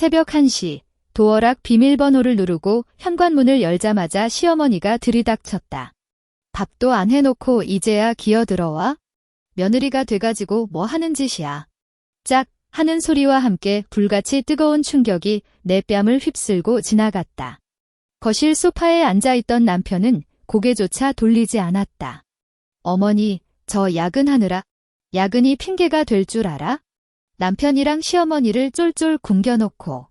새벽 1시, 도어락 비밀번호를 누르고 현관문을 열자마자 시어머니가 들이닥쳤다. 밥도 안 해놓고 이제야 기어들어와? 며느리가 돼가지고 뭐 하는 짓이야. 짝 하는 소리와 함께 불같이 뜨거운 충격이 내 뺨을 휩쓸고 지나갔다. 거실 소파에 앉아있던 남편은 고개조차 돌리지 않았다. 어머니, 저 야근하느라. 야근이 핑계가 될 줄 알아? 남편이랑 시어머니를 쫄쫄 굶겨놓고.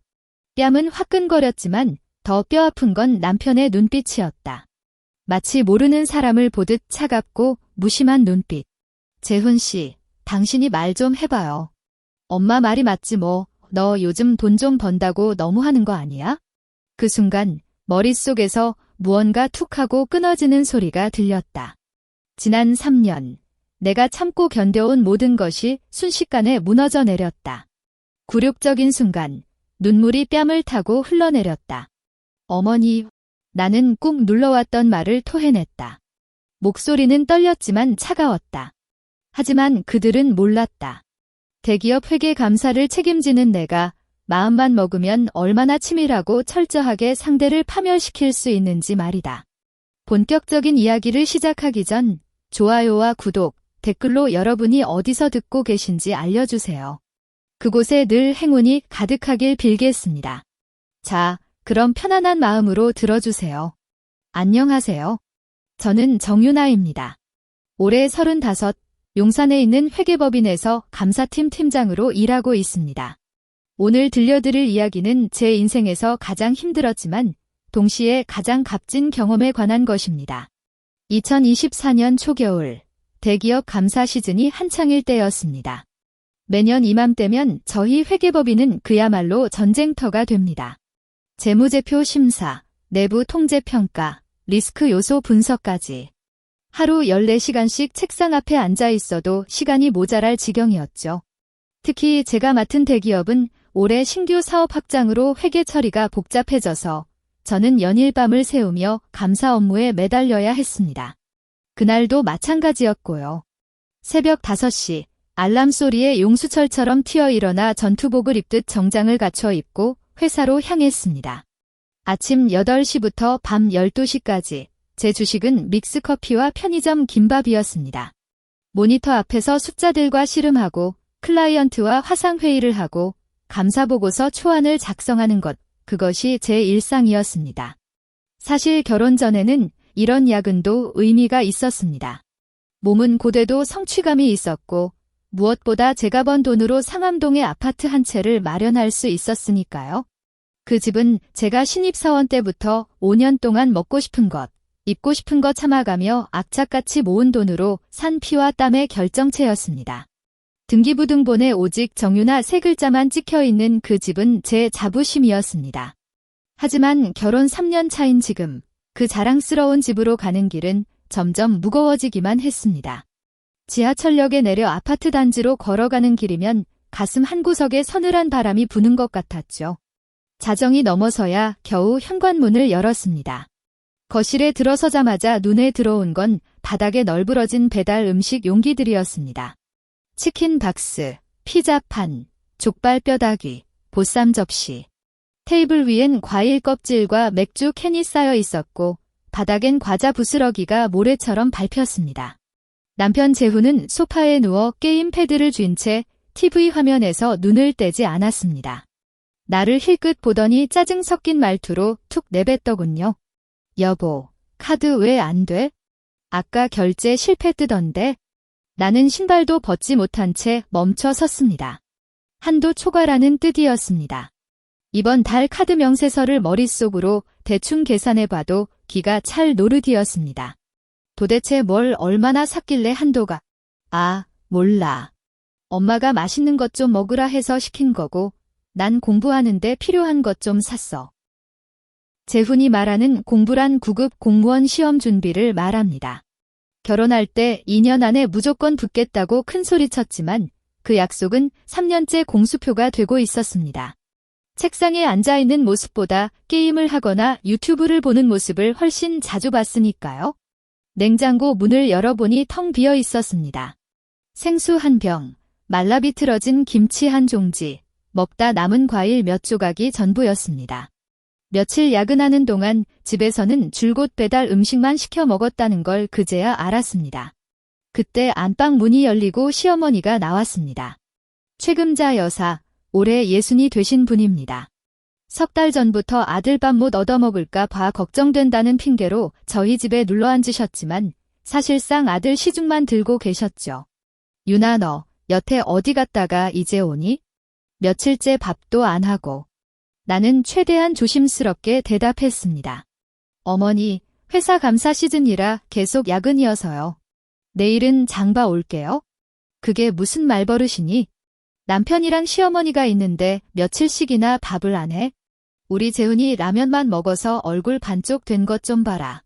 뺨은 화끈거렸지만 더 뼈아픈 건 남편의 눈빛이었다. 마치 모르는 사람을 보듯 차갑고 무심한 눈빛. 재훈 씨, 당신이 말 좀 해봐요. 엄마 말이 맞지 뭐. 너 요즘 돈 좀 번다고 너무 하는 거 아니야? 그 순간 머릿속에서 무언가 툭 하고 끊어지는 소리가 들렸다. 지난 3년, 내가 참고 견뎌온 모든 것이 순식간에 무너져 내렸다. 굴욕적인 순간, 눈물이 뺨을 타고 흘러내렸다. 어머니, 나는 꾹 눌러왔던 말을 토해냈다. 목소리는 떨렸지만 차가웠다. 하지만 그들은 몰랐다. 대기업 회계 감사를 책임지는 내가 마음만 먹으면 얼마나 치밀하고 철저하게 상대를 파멸시킬 수 있는지 말이다. 본격적인 이야기를 시작하기 전 좋아요와 구독, 댓글로 여러분이 어디서 듣고 계신지 알려주세요. 그곳에 늘 행운이 가득하길 빌겠습니다. 자, 그럼 편안한 마음으로 들어주세요. 안녕하세요. 저는 정유나입니다. 올해 35, 용산에 있는 회계법인에서 감사팀 팀장으로 일하고 있습니다. 오늘 들려드릴 이야기는 제 인생에서 가장 힘들었지만 동시에 가장 값진 경험에 관한 것입니다. 2024년 초겨울, 대기업 감사 시즌이 한창일 때였습니다. 매년 이맘때면 저희 회계법인은 그야말로 전쟁터가 됩니다. 재무제표 심사, 내부 통제 평가, 리스크 요소 분석까지. 하루 14시간씩 책상 앞에 앉아 있어도 시간이 모자랄 지경이었죠. 특히 제가 맡은 대기업은 올해 신규 사업 확장으로 회계 처리가 복잡해져서 저는 연일 밤을 새우며 감사 업무에 매달려야 했습니다. 그날도 마찬가지였고요. 새벽 5시, 알람 소리에 용수철처럼 튀어 일어나 전투복을 입듯 정장을 갖춰 입고 회사로 향했습니다. 아침 8시부터 밤 12시까지 제 주식은 믹스커피와 편의점 김밥이었습니다. 모니터 앞에서 숫자들과 씨름하고 클라이언트와 화상회의를 하고 감사보고서 초안을 작성하는 것, 그것이 제 일상이었습니다. 사실 결혼 전에는 이런 야근도 의미가 있었습니다. 몸은 고되도 성취감이 있었고 무엇보다 제가 번 돈으로 상암동에 아파트 한 채를 마련할 수 있었으니까요. 그 집은 제가 신입사원 때부터 5년 동안 먹고 싶은 것, 입고 싶은 것 참아가며 악착같이 모은 돈으로 산 피와 땀의 결정체였습니다. 등기부등본에 오직 정유나 세 글자만 찍혀있는 그 집은 제 자부심이었습니다. 하지만 결혼 3년 차인 지금 그 자랑스러운 집으로 가는 길은 점점 무거워지기만 했습니다. 지하철역에 내려 아파트 단지로 걸어가는 길이면 가슴 한구석에 서늘한 바람이 부는 것 같았죠. 자정이 넘어서야 겨우 현관문을 열었습니다. 거실에 들어서자마자 눈에 들어온 건 바닥에 널브러진 배달 음식 용기들이었습니다. 치킨 박스, 피자판, 족발 뼈다귀, 보쌈 접시. 테이블 위엔 과일 껍질과 맥주 캔이 쌓여 있었고 바닥엔 과자 부스러기가 모래처럼 밟혔습니다. 남편 재훈은 소파에 누워 게임 패드를 쥔 채 TV 화면에서 눈을 떼지 않았습니다. 나를 힐끗 보더니 짜증 섞인 말투로 툭 내뱉더군요. 여보, 카드 왜 안 돼? 아까 결제 실패뜨던데. 나는 신발도 벗지 못한 채 멈춰 섰습니다. 한도 초과라는 뜻이었습니다. 이번 달 카드 명세서를 머릿속으로 대충 계산해봐도 기가 찰 노릇이었습니다. 도대체 뭘 얼마나 샀길래 한도가. 아, 몰라. 엄마가 맛있는 것 좀 먹으라 해서 시킨 거고 난 공부하는데 필요한 것 좀 샀어. 재훈이 말하는 공부란 9급 공무원 시험 준비를 말합니다. 결혼할 때 2년 안에 무조건 붙겠다고 큰소리쳤지만 그 약속은 3년째 공수표가 되고 있었습니다. 책상에 앉아있는 모습보다 게임을 하거나 유튜브를 보는 모습을 훨씬 자주 봤으니까요. 냉장고 문을 열어보니 텅 비어 있었습니다. 생수 한 병, 말라비틀어진 김치 한 종지, 먹다 남은 과일 몇 조각이 전부였습니다. 며칠 야근하는 동안 집에서는 줄곧 배달 음식만 시켜 먹었다는 걸 그제야 알았습니다. 그때 안방 문이 열리고 시어머니가 나왔습니다. 최금자 여사, 올해 60이 되신 분입니다. 석 달 전부터 아들 밥 못 얻어먹을까 봐 걱정된다는 핑계로 저희 집에 눌러 앉으셨지만 사실상 아들 시중만 들고 계셨죠. 유나 너 여태 어디 갔다가 이제 오니? 며칠째 밥도 안 하고. 나는 최대한 조심스럽게 대답했습니다. 어머니, 회사 감사 시즌이라 계속 야근이어서요. 내일은 장봐 올게요. 그게 무슨 말버릇이니? 남편이랑 시어머니가 있는데 며칠씩이나 밥을 안 해? 우리 재훈이 라면만 먹어서 얼굴 반쪽 된 것 좀 봐라.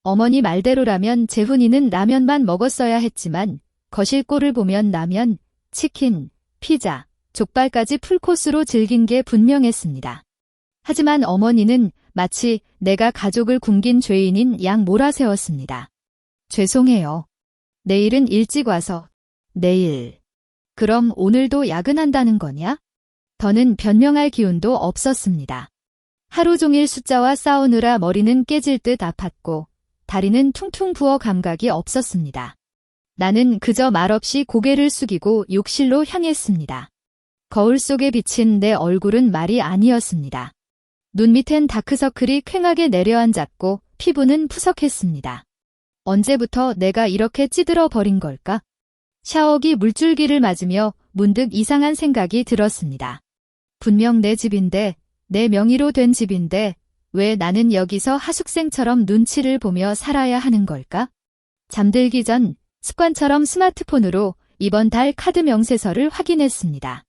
어머니 말대로라면 재훈이는 라면만 먹었어야 했지만 거실 꼴을 보면 라면, 치킨, 피자, 족발까지 풀코스로 즐긴 게 분명했습니다. 하지만 어머니는 마치 내가 가족을 굶긴 죄인인 양 몰아세웠습니다. 죄송해요. 내일은 일찍 와서. 내일. 그럼 오늘도 야근한다는 거냐? 더는 변명할 기운도 없었습니다. 하루 종일 숫자와 싸우느라 머리는 깨질 듯 아팠고 다리는 퉁퉁 부어 감각이 없었습니다. 나는 그저 말없이 고개를 숙이고 욕실로 향했습니다. 거울 속에 비친 내 얼굴은 말이 아니었습니다. 눈 밑엔 다크서클이 퀭하게 내려앉았고 피부는 푸석했습니다. 언제부터 내가 이렇게 찌들어 버린 걸까? 샤워기 물줄기를 맞으며 문득 이상한 생각이 들었습니다. 분명 내 집인데, 내 명의로 된 집인데 왜 나는 여기서 하숙생처럼 눈치를 보며 살아야 하는 걸까? 잠들기 전 습관처럼 스마트폰으로 이번 달 카드 명세서를 확인했습니다.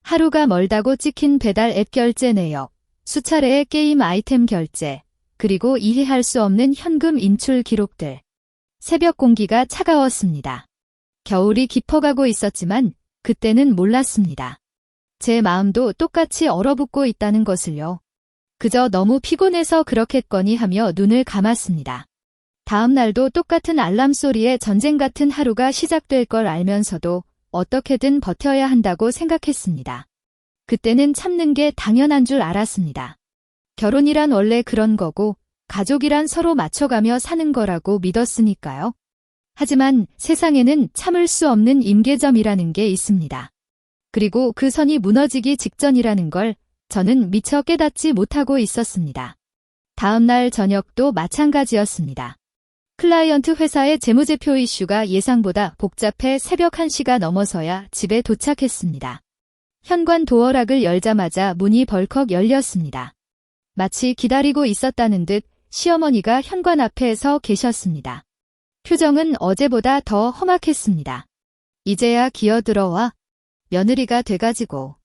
하루가 멀다고 찍힌 배달 앱 결제 내역, 수차례의 게임 아이템 결제, 그리고 이해할 수 없는 현금 인출 기록들. 새벽 공기가 차가웠습니다. 겨울이 깊어가고 있었지만 그때는 몰랐습니다. 제 마음도 똑같이 얼어붙고 있다는 것을요. 그저 너무 피곤해서 그렇겠거니 하며 눈을 감았습니다. 다음 날도 똑같은 알람 소리에 전쟁 같은 하루가 시작될 걸 알면서도 어떻게든 버텨야 한다고 생각했습니다. 그때는 참는 게 당연한 줄 알았습니다. 결혼이란 원래 그런 거고 가족이란 서로 맞춰가며 사는 거라고 믿었으니까요. 하지만 세상에는 참을 수 없는 임계점이라는 게 있습니다. 그리고 그 선이 무너지기 직전이라는 걸 저는 미처 깨닫지 못하고 있었습니다. 다음 날 저녁도 마찬가지였습니다. 클라이언트 회사의 재무제표 이슈가 예상보다 복잡해 새벽 1시가 넘어서야 집에 도착했습니다. 현관 도어락을 열자마자 문이 벌컥 열렸습니다. 마치 기다리고 있었다는 듯 시어머니가 현관 앞에 서 계셨습니다. 표정은 어제보다 더 험악했습니다. 이제야 기어들어와. 며느리가 돼가지고.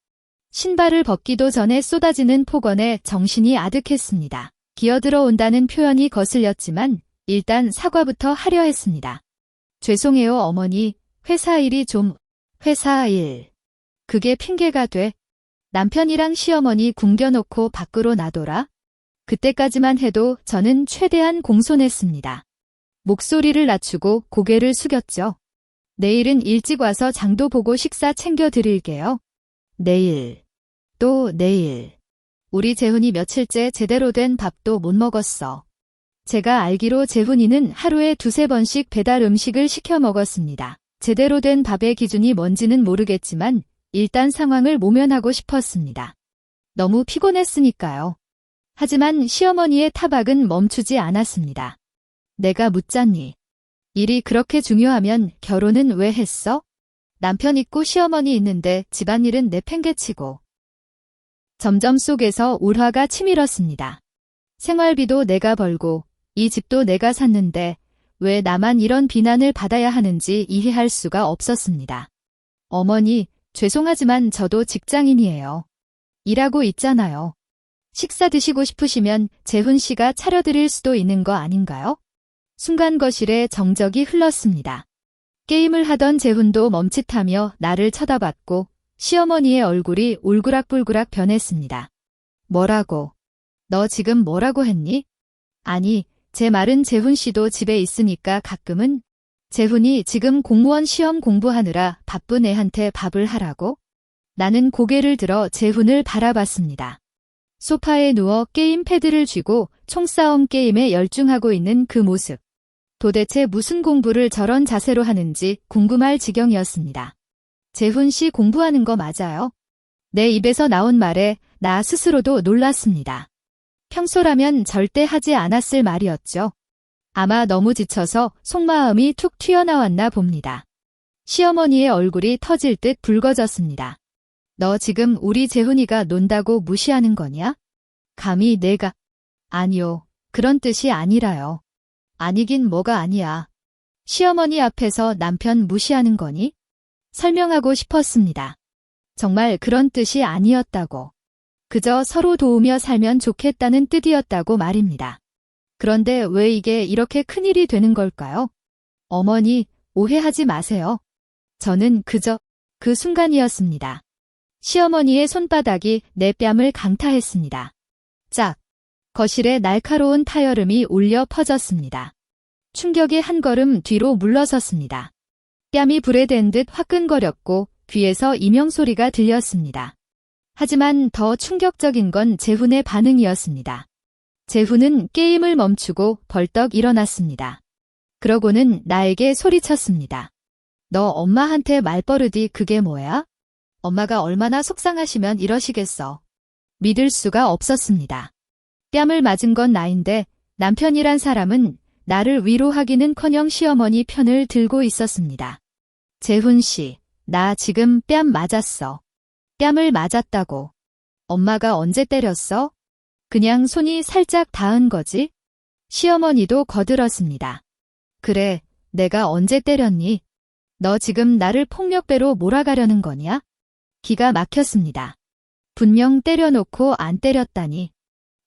신발을 벗기도 전에 쏟아지는 폭언에 정신이 아득했습니다. 기어들어온다는 표현이 거슬렸지만 일단 사과부터 하려 했습니다. 죄송해요 어머니, 회사 일이 좀... 회사 일... 그게 핑계가 돼? 남편이랑 시어머니 굶겨놓고 밖으로 나돌아? 그때까지만 해도 저는 최대한 공손했습니다. 목소리를 낮추고 고개를 숙였죠. 내일은 일찍 와서 장도 보고 식사 챙겨드릴게요. 내일. 또 내일. 우리 재훈이 며칠째 제대로 된 밥도 못 먹었어. 제가 알기로 재훈이는 하루에 2~3번씩 배달 음식을 시켜 먹었습니다. 제대로 된 밥의 기준이 뭔지는 모르겠지만 일단 상황을 모면하고 싶었습니다. 너무 피곤했으니까요. 하지만 시어머니의 타박은 멈추지 않았습니다. 내가 묻잖니. 일이 그렇게 중요하면 결혼은 왜 했어? 남편 있고 시어머니 있는데 집안일은 내팽개치고. 점점 속에서 울화가 치밀었습니다. 생활비도 내가 벌고 이 집도 내가 샀는데 왜 나만 이런 비난을 받아야 하는지 이해할 수가 없었습니다. 어머니, 죄송하지만 저도 직장인이에요. 일하고 있잖아요. 식사 드시고 싶으시면 재훈 씨가 차려드릴 수도 있는 거 아닌가요? 순간 거실에 정적이 흘렀습니다. 게임을 하던 재훈도 멈칫하며 나를 쳐다봤고 시어머니의 얼굴이 울그락불그락 변했습니다. 뭐라고? 너 지금 뭐라고 했니? 아니, 제 말은 재훈 씨도 집에 있으니까 가끔은 재훈이 지금 공무원 시험 공부하느라 바쁜 애한테 밥을 하라고? 나는 고개를 들어 재훈을 바라봤습니다. 소파에 누워 게임 패드를 쥐고 총싸움 게임에 열중하고 있는 그 모습. 도대체 무슨 공부를 저런 자세로 하는지 궁금할 지경이었습니다. 재훈 씨 공부하는 거 맞아요? 내 입에서 나온 말에 나 스스로도 놀랐습니다. 평소라면 절대 하지 않았을 말이었죠. 아마 너무 지쳐서 속마음이 툭 튀어나왔나 봅니다. 시어머니의 얼굴이 터질 듯 붉어졌습니다. 너 지금 우리 재훈이가 논다고 무시하는 거냐? 감히 내가... 아니요, 그런 뜻이 아니라요. 아니긴 뭐가 아니야. 시어머니 앞에서 남편 무시하는 거니? 설명하고 싶었습니다. 정말 그런 뜻이 아니었다고. 그저 서로 도우며 살면 좋겠다는 뜻이었다고 말입니다. 그런데 왜 이게 이렇게 큰일이 되는 걸까요? 어머니, 오해하지 마세요. 저는 그저 그 순간이었습니다. 시어머니의 손바닥이 내 뺨을 강타했습니다. 짝! 거실에 날카로운 타여름이 울려 퍼졌습니다. 충격에 한 걸음 뒤로 물러섰습니다. 뺨이 불에 댄 듯 화끈거렸고 귀에서 이명소리가 들렸습니다. 하지만 더 충격적인 건 재훈의 반응이었습니다. 재훈은 게임을 멈추고 벌떡 일어났습니다. 그러고는 나에게 소리쳤습니다. 너 엄마한테 말버릇이 그게 뭐야? 엄마가 얼마나 속상하시면 이러시겠어. 믿을 수가 없었습니다. 뺨을 맞은 건 나인데 남편이란 사람은 나를 위로하기는커녕 시어머니 편을 들고 있었습니다. 재훈 씨, 나 지금 뺨 맞았어. 뺨을 맞았다고. 엄마가 언제 때렸어? 그냥 손이 살짝 닿은 거지? 시어머니도 거들었습니다. 그래, 내가 언제 때렸니? 너 지금 나를 폭력배로 몰아가려는 거냐? 기가 막혔습니다. 분명 때려놓고 안 때렸다니.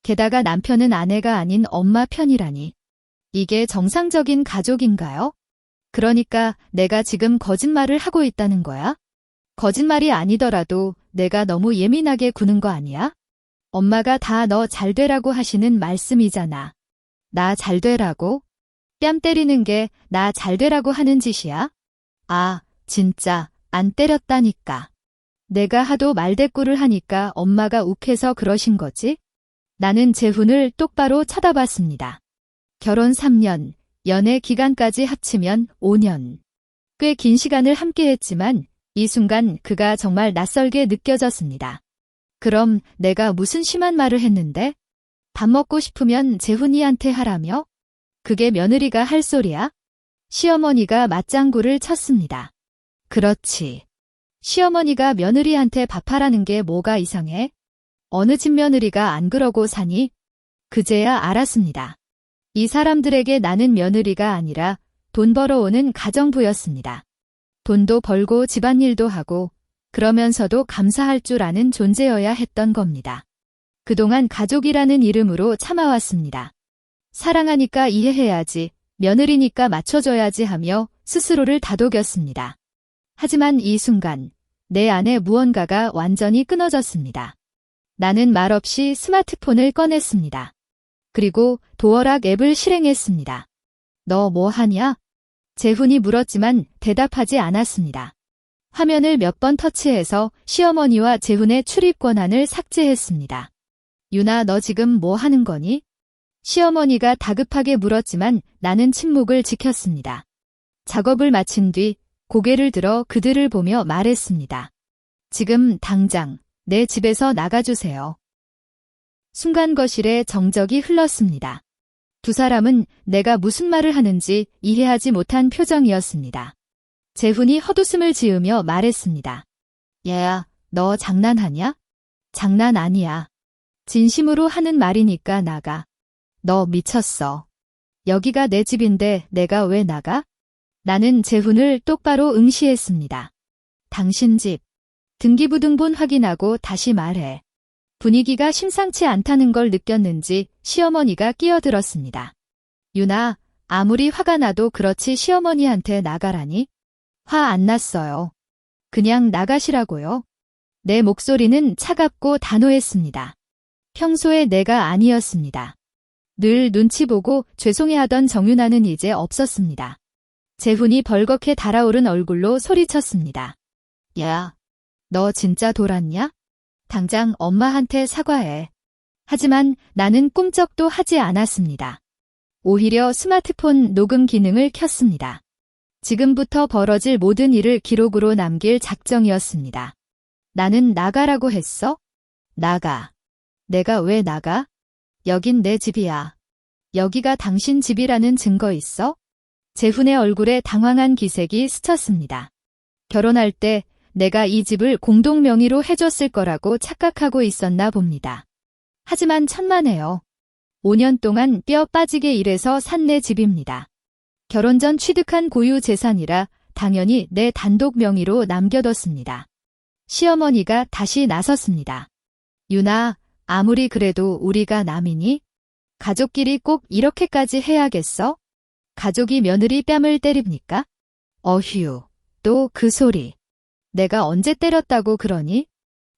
게다가 남편은 아내가 아닌 엄마 편이라니. 이게 정상적인 가족인가요? 그러니까 내가 지금 거짓말을 하고 있다는 거야? 거짓말이 아니더라도 내가 너무 예민하게 구는 거 아니야? 엄마가 다 너 잘 되라고 하시는 말씀이잖아. 나 잘 되라고? 뺨 때리는 게 나 잘 되라고 하는 짓이야? 아, 진짜 안 때렸다니까. 내가 하도 말대꾸를 하니까 엄마가 욱해서 그러신 거지? 나는 재훈을 똑바로 쳐다봤습니다. 결혼 3년, 연애 기간까지 합치면 5년. 꽤 긴 시간을 함께했지만 이 순간 그가 정말 낯설게 느껴졌습니다. 그럼 내가 무슨 심한 말을 했는데? 밥 먹고 싶으면 재훈이한테 하라며? 그게 며느리가 할 소리야? 시어머니가 맞장구를 쳤습니다. 그렇지. 시어머니가 며느리한테 밥하라는 게 뭐가 이상해? 어느 집 며느리가 안 그러고 사니? 그제야 알았습니다. 이 사람들에게 나는 며느리가 아니라 돈 벌어오는 가정부였습니다. 돈도 벌고 집안일도 하고 그러면서도 감사할 줄 아는 존재여야 했던 겁니다. 그동안 가족이라는 이름으로 참아왔습니다. 사랑하니까 이해해야지, 며느리니까 맞춰줘야지 하며 스스로를 다독였습니다. 하지만 이 순간 내 안에 무언가가 완전히 끊어졌습니다. 나는 말없이 스마트폰을 꺼냈습니다. 그리고 도어락 앱을 실행했습니다. 너 뭐 하냐? 재훈이 물었지만 대답하지 않았습니다. 화면을 몇 번 터치해서 시어머니와 재훈의 출입 권한을 삭제했습니다. 유나, 너 지금 뭐 하는 거니? 시어머니가 다급하게 물었지만 나는 침묵을 지켰습니다. 작업을 마친 뒤 고개를 들어 그들을 보며 말했습니다. 지금 당장 내 집에서 나가주세요. 순간 거실에 정적이 흘렀습니다. 두 사람은 내가 무슨 말을 하는지 이해하지 못한 표정이었습니다. 재훈이 헛웃음을 지으며 말했습니다. 얘야, 너 장난하냐? 장난 아니야. 진심으로 하는 말이니까 나가. 너 미쳤어. 여기가 내 집인데 내가 왜 나가? 나는 재훈을 똑바로 응시했습니다. 당신 집. 등기부등본 확인하고 다시 말해. 분위기가 심상치 않다는 걸 느꼈는지 시어머니가 끼어들었습니다. 유나, 아무리 화가 나도 그렇지 시어머니한테 나가라니? 화 안 났어요. 그냥 나가시라고요. 내 목소리는 차갑고 단호했습니다. 평소의 내가 아니었습니다. 늘 눈치 보고 죄송해하던 정윤아는 이제 없었습니다. 재훈이 벌겋게 달아오른 얼굴로 소리쳤습니다. 야, 너 진짜 돌았냐? 당장 엄마한테 사과해. 하지만 나는 꿈쩍도 하지 않았습니다. 오히려 스마트폰 녹음 기능을 켰습니다. 지금부터 벌어질 모든 일을 기록으로 남길 작정이었습니다. 나는 나가라고 했어? 나가. 내가 왜 나가? 여긴 내 집이야. 여기가 당신 집이라는 증거 있어? 재훈의 얼굴에 당황한 기색이 스쳤습니다. 결혼할 때 내가 이 집을 공동 명의로 해줬을 거라고 착각하고 있었나 봅니다. 하지만 천만에요. 5년 동안 뼈 빠지게 일해서 산 내 집입니다. 결혼 전 취득한 고유 재산이라 당연히 내 단독 명의로 남겨뒀습니다. 시어머니가 다시 나섰습니다. 유나, 아무리 그래도 우리가 남이니? 가족끼리 꼭 이렇게까지 해야겠어? 가족이 며느리 뺨을 때립니까? 어휴, 또 그 소리. 내가 언제 때렸다고 그러니?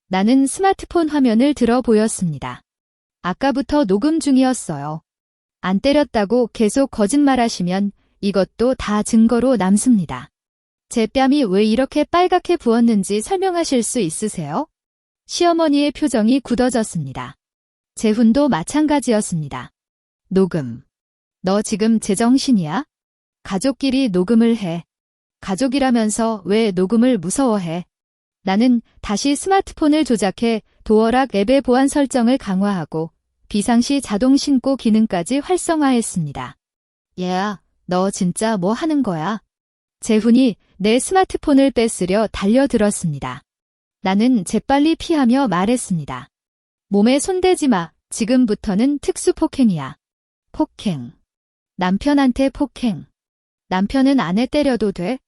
나는 스마트폰 화면을 들어 보였습니다. 아까부터 녹음 중이었어요. 안 때렸다고 계속 거짓말하시면 이것도 다 증거로 남습니다. 제 뺨이 왜 이렇게 빨갛게 부었는지 설명하실 수 있으세요? 시어머니의 표정이 굳어졌습니다. 재훈도 마찬가지였습니다. 녹음. 너 지금 제정신이야? 가족끼리 녹음을 해. 가족이라면서 왜 녹음을 무서워해? 나는 다시 스마트폰을 조작해 도어락 앱의 보안 설정을 강화하고 비상시 자동 신고 기능까지 활성화했습니다. 얘야, 너 진짜 뭐 하는 거야? 재훈이 내 스마트폰을 뺏으려 달려들었습니다. 나는 재빨리 피하며 말했습니다. 몸에 손대지 마. 지금부터는 특수폭행이야. 폭행. 남편한테 폭행. 남편은 아내 때려도 돼?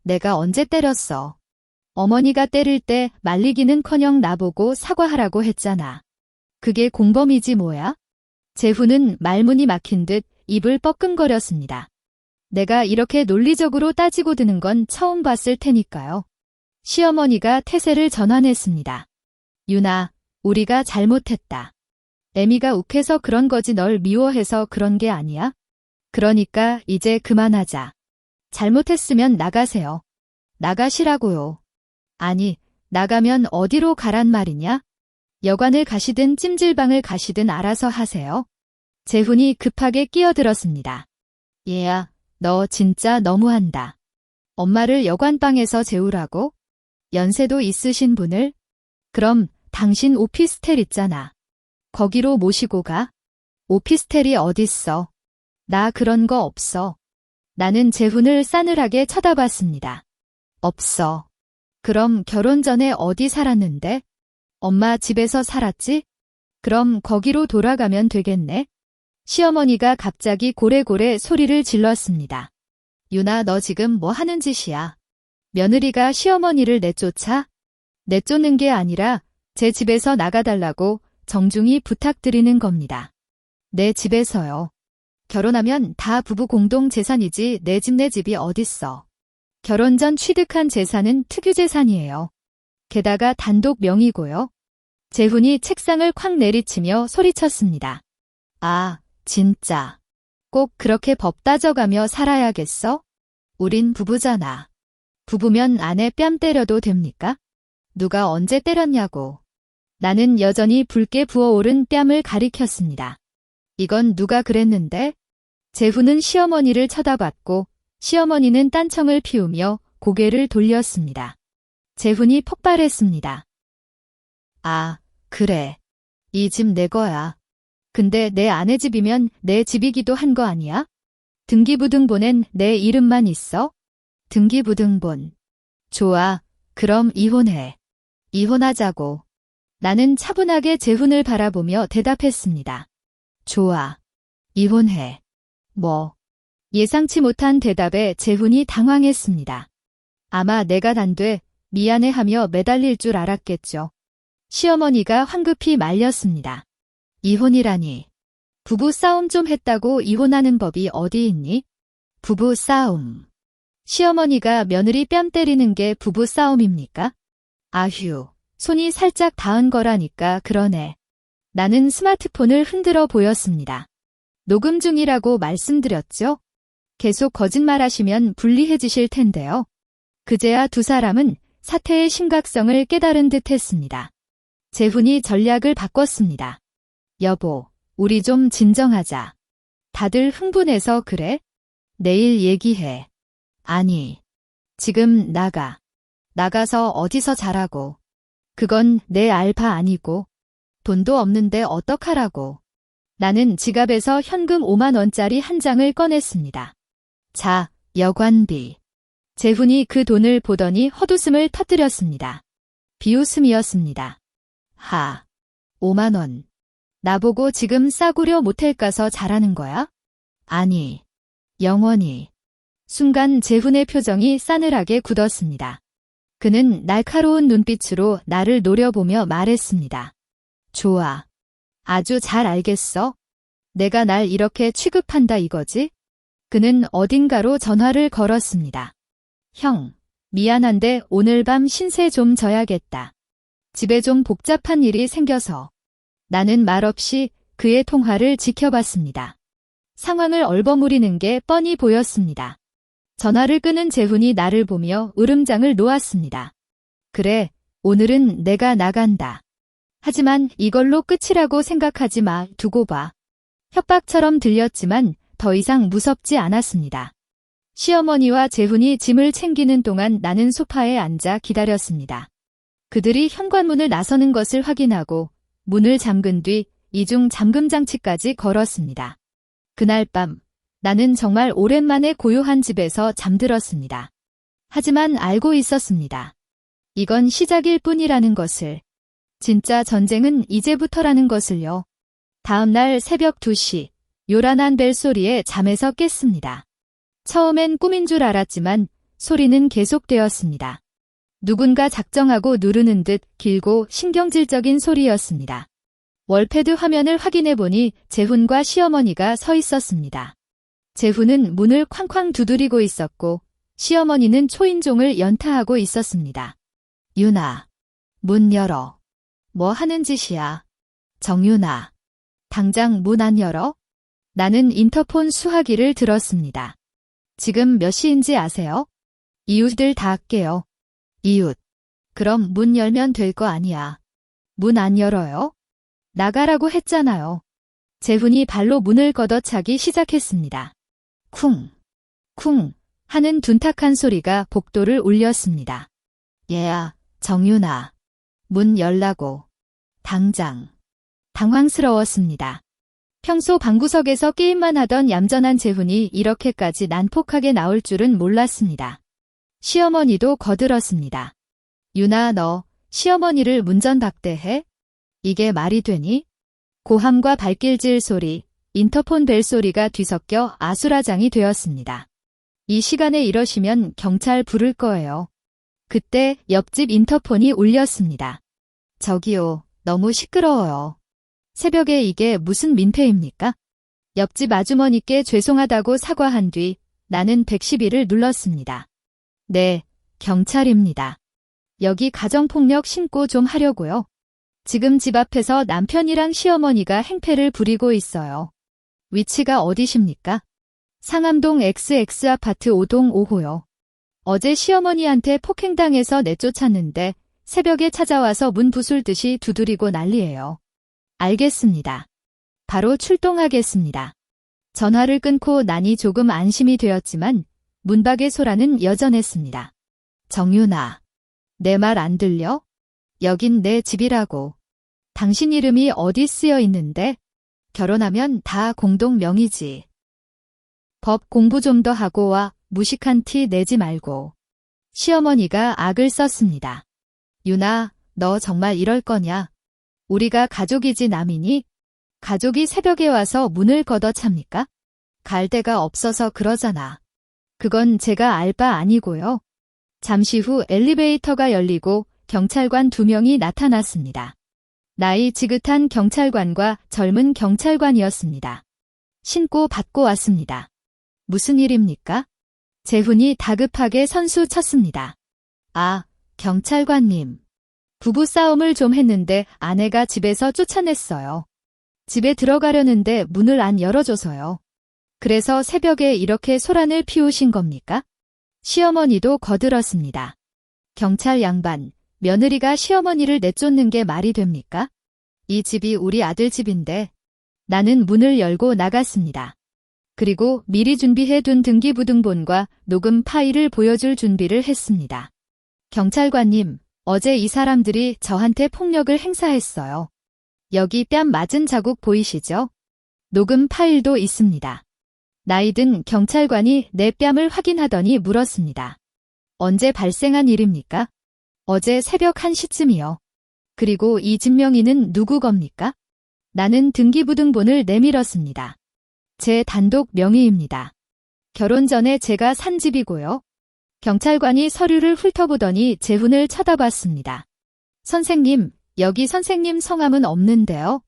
내가 언제 때렸어? 어머니가 때릴 때 말리기는커녕 나보고 사과하라고 했잖아. 그게 공범이지 뭐야? 재훈은 말문이 막힌 듯 입을 뻐끔거렸습니다. 내가 이렇게 논리적으로 따지고 드는 건 처음 봤을 테니까요. 시어머니가 태세를 전환했습니다. 유나, 우리가 잘못했다. 애미가 욱해서 그런 거지 널 미워해서 그런 게 아니야? 그러니까 이제 그만하자. 잘못했으면 나가세요. 나가시라고요. 아니, 나가면 어디로 가란 말이냐? 여관을 가시든 찜질방을 가시든 알아서 하세요. 재훈이 급하게 끼어들었습니다. 얘야, 너 진짜 너무한다. 엄마를 여관방에서 재우라고? 연세도 있으신 분을? 그럼 당신 오피스텔 있잖아. 거기로 모시고 가? 오피스텔이 어딨어? 나 그런 거 없어. 나는 재훈을 싸늘하게 쳐다봤습니다. 없어. 그럼 결혼 전에 어디 살았는데? 엄마 집에서 살았지? 그럼 거기로 돌아가면 되겠네? 시어머니가 갑자기 고래고래 소리를 질렀습니다. 유나, 너 지금 뭐 하는 짓이야? 며느리가 시어머니를 내쫓아? 내쫓는 게 아니라 제 집에서 나가달라고 정중히 부탁드리는 겁니다. 내 집에서요. 결혼하면 다 부부 공동 재산이지 내 집이 어딨어. 결혼 전 취득한 재산은 특유재산이에요. 게다가 단독 명의고요. 재훈이 책상을 콱 내리치며 소리쳤습니다. 아, 진짜. 꼭 그렇게 법 따져가며 살아야겠어? 우린 부부잖아. 부부면 아내 뺨 때려도 됩니까? 누가 언제 때렸냐고. 나는 여전히 붉게 부어오른 뺨을 가리켰습니다. 이건 누가 그랬는데? 재훈은 시어머니를 쳐다봤고 시어머니는 딴청을 피우며 고개를 돌렸습니다. 재훈이 폭발했습니다. 아, 그래. 이 집 내 거야. 근데 내 아내 집이면 내 집이기도 한 거 아니야? 등기부등본엔 내 이름만 있어? 등기부등본. 좋아. 그럼 이혼해. 이혼하자고. 나는 차분하게 재훈을 바라보며 대답했습니다. 좋아. 이혼해. 뭐. 예상치 못한 대답에 재훈이 당황했습니다. 아마 내가 단돼 미안해하며 매달릴 줄 알았겠죠. 시어머니가 황급히 말렸습니다. 이혼이라니. 부부 싸움 좀 했다고 이혼하는 법이 어디 있니? 부부 싸움. 시어머니가 며느리 뺨 때리는 게 부부 싸움입니까? 아휴, 손이 살짝 닿은 거라니까 그러네. 나는 스마트폰을 흔들어 보였습니다. 녹음 중이라고 말씀드렸죠? 계속 거짓말하시면 불리해지실 텐데요. 그제야 두 사람은 사태의 심각성을 깨달은 듯 했습니다. 재훈이 전략을 바꿨습니다. 여보, 우리 좀 진정하자. 다들 흥분해서 그래? 내일 얘기해. 아니, 지금 나가. 나가서 어디서 자라고. 그건 내 알바 아니고. 돈도 없는데 어떡하라고. 나는 지갑에서 현금 5만 원짜리 한 장을 꺼냈습니다. 자, 여관비. 재훈이 그 돈을 보더니 헛웃음을 터뜨렸습니다. 비웃음이었습니다. 5만 원. 나보고 지금 싸구려 모텔 가서 자라는 거야? 아니, 영원히. 순간 재훈의 표정이 싸늘하게 굳었습니다. 그는 날카로운 눈빛으로 나를 노려보며 말했습니다. 좋아. 아주 잘 알겠어. 내가 날 이렇게 취급한다 이거지? 그는 어딘가로 전화를 걸었습니다. 형, 미안한데 오늘 밤 신세 좀 져야겠다. 집에 좀 복잡한 일이 생겨서. 나는 말없이 그의 통화를 지켜봤습니다. 상황을 얼버무리는 게 뻔히 보였습니다. 전화를 끊은 재훈이 나를 보며 으름장을 놓았습니다. 그래, 오늘은 내가 나간다. 하지만 이걸로 끝이라고 생각하지 마, 두고 봐. 협박처럼 들렸지만 더 이상 무섭지 않았습니다. 시어머니와 재훈이 짐을 챙기는 동안 나는 소파에 앉아 기다렸습니다. 그들이 현관문을 나서는 것을 확인하고 문을 잠근 뒤 이중 잠금 장치까지 걸었습니다. 그날 밤 나는 정말 오랜만에 고요한 집에서 잠들었습니다. 하지만 알고 있었습니다. 이건 시작일 뿐이라는 것을. 진짜 전쟁은 이제부터라는 것을요. 다음 날 새벽 2시, 요란한 벨소리에 잠에서 깼습니다. 처음엔 꿈인 줄 알았지만 소리는 계속되었습니다. 누군가 작정하고 누르는 듯 길고 신경질적인 소리였습니다. 월패드 화면을 확인해보니 재훈과 시어머니가 서 있었습니다. 재훈은 문을 쾅쾅 두드리고 있었고 시어머니는 초인종을 연타하고 있었습니다. 윤아, 문 열어. 뭐 하는 짓이야? 정윤아, 당장 문 안 열어? 나는 인터폰 수화기를 들었습니다. 지금 몇 시인지 아세요? 이웃들 다 깨요. 이웃. 그럼 문 열면 될 거 아니야. 문 안 열어요? 나가라고 했잖아요. 재훈이 발로 문을 걷어차기 시작했습니다. 쿵, 쿵 하는 둔탁한 소리가 복도를 울렸습니다. 얘야, 정윤아. 문 열라고. 당장. 당황스러웠습니다. 평소 방구석에서 게임만 하던 얌전한 재훈이 이렇게까지 난폭하게 나올 줄은 몰랐습니다. 시어머니도 거들었습니다. 윤아, 너 시어머니를 문전박대해? 이게 말이 되니? 고함과 발길질 소리, 인터폰 벨 소리가 뒤섞여 아수라장이 되었습니다. 이 시간에 이러시면 경찰 부를 거예요. 그때 옆집 인터폰이 울렸습니다. 저기요, 너무 시끄러워요. 새벽에 이게 무슨 민폐입니까? 옆집 아주머니께 죄송하다고 사과한 뒤 나는 112를 눌렀습니다. 네, 경찰입니다. 여기 가정폭력 신고 좀 하려고요. 지금 집 앞에서 남편이랑 시어머니가 행패를 부리고 있어요. 위치가 어디십니까? 상암동 XX 아파트 5동 5호요. 어제 시어머니한테 폭행당해서 내쫓았는데 새벽에 찾아와서 문 부술듯이 두드리고 난리예요. 알겠습니다. 바로 출동하겠습니다. 전화를 끊고 나니 조금 안심이 되었지만 문 밖의 소란은 여전했습니다. 정윤아, 내 말 안 들려? 여긴 내 집이라고. 당신 이름이 어디 쓰여 있는데? 결혼하면 다 공동 명의지. 법 공부 좀 더 하고 와. 무식한 티 내지 말고. 시어머니가 악을 썼습니다. 윤아, 너 정말 이럴 거냐? 우리가 가족이지 남이니? 가족이 새벽에 와서 문을 걷어찹니까? 갈 데가 없어서 그러잖아. 그건 제가 알 바 아니고요. 잠시 후 엘리베이터가 열리고 경찰관 2명이 나타났습니다. 나이 지긋한 경찰관과 젊은 경찰관이었습니다. 신고 받고 왔습니다. 무슨 일입니까? 재훈이 다급하게 선수 쳤습니다. 아, 경찰관님. 부부싸움을 좀 했는데 아내가 집에서 쫓아냈어요. 집에 들어가려는데 문을 안 열어줘서요. 그래서 새벽에 이렇게 소란을 피우신 겁니까? 시어머니도 거들었습니다. 경찰 양반, 며느리가 시어머니를 내쫓는 게 말이 됩니까? 이 집이 우리 아들 집인데. 나는 문을 열고 나갔습니다. 그리고 미리 준비해둔 등기부등본과 녹음 파일을 보여줄 준비를 했습니다. 경찰관님, 어제 이 사람들이 저한테 폭력을 행사했어요. 여기 뺨 맞은 자국 보이시죠? 녹음 파일도 있습니다. 나이든 경찰관이 내 뺨을 확인하더니 물었습니다. 언제 발생한 일입니까? 어제 새벽 1시쯤이요. 그리고 이 진명인은 누구 겁니까? 나는 등기부등본을 내밀었습니다. 제 단독 명의입니다. 결혼 전에 제가 산 집이고요. 경찰관이 서류를 훑어보더니 제 훈을 쳐다봤습니다. 선생님, 여기 선생님 성함은 없는데요?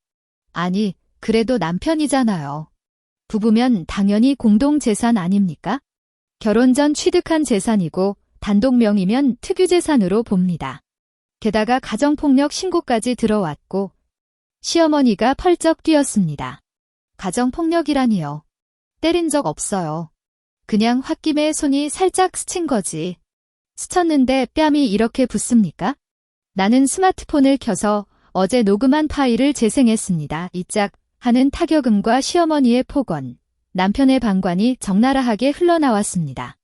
아니, 그래도 남편이잖아요. 부부면 당연히 공동재산 아닙니까? 결혼 전 취득한 재산이고 단독 명의면 특유재산으로 봅니다. 게다가 가정폭력 신고까지 들어왔고 시어머니가 펄쩍 뛰었습니다. 가정폭력이라니요. 때린 적 없어요. 그냥 홧김에 손이 살짝 스친 거지. 스쳤는데 뺨이 이렇게 붓습니까? 나는 스마트폰을 켜서 어제 녹음한 파일을 재생했습니다. 이짝 하는 타격음과 시어머니의 폭언, 남편의 방관이 적나라하게 흘러나왔습니다.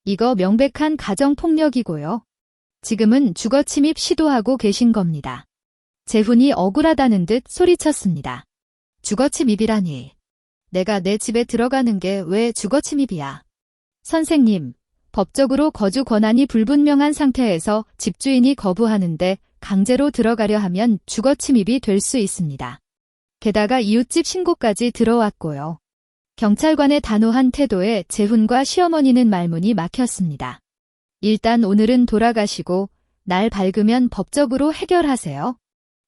이거 명백한 가정폭력이고요. 지금은 주거침입 시도하고 계신 겁니다. 제 훈이 억울하다는 듯 소리쳤습니다. 주거침입이라니. 내가 내 집에 들어가는 게 왜 주거침입이야. 선생님, 법적으로 거주 권한이 불분명한 상태에서 집주인이 거부하는데 강제로 들어가려 하면 주거침입이 될 수 있습니다. 게다가 이웃집 신고까지 들어왔고요. 경찰관의 단호한 태도에 제 훈과 시어머니는 말문이 막혔습니다. 일단 오늘은 돌아가시고 날 밝으면 법적으로 해결하세요.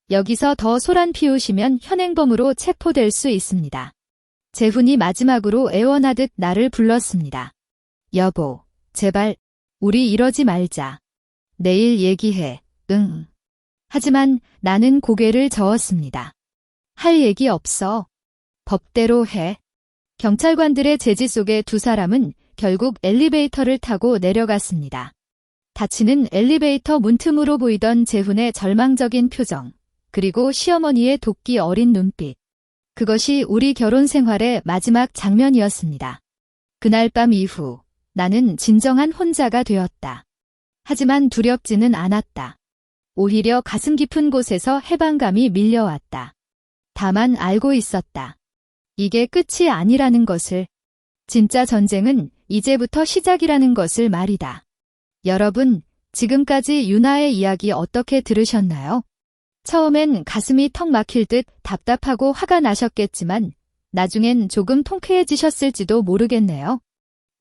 여기서 더 소란 피우시면 현행범으로 체포될 수 있습니다. 제 훈이 마지막으로 애원하듯 나를 불렀습니다. 여보, 제발 우리 이러지 말자. 내일 얘기해. 응. 하지만 나는 고개를 저었습니다. 할 얘기 없어. 법대로 해. 경찰관들의 제지 속에 두 사람은 결국 엘리베이터를 타고 내려갔습니다. 닫히는 엘리베이터 문틈으로 보이던 재훈의 절망적인 표정, 그리고 시어머니의 도끼 어린 눈빛. 그것이 우리 결혼 생활의 마지막 장면이었습니다. 그날 밤 이후 나는 진정한 혼자가 되었다. 하지만 두렵지는 않았다. 오히려 가슴 깊은 곳에서 해방감이 밀려왔다. 다만 알고 있었다. 이게 끝이 아니라는 것을. 진짜 전쟁은 이제부터 시작이라는 것을 말이다. 여러분, 지금까지 유나의 이야기 어떻게 들으셨나요? 처음엔 가슴이 턱 막힐 듯 답답하고 화가 나셨겠지만 나중엔 조금 통쾌해지셨을지도 모르겠네요.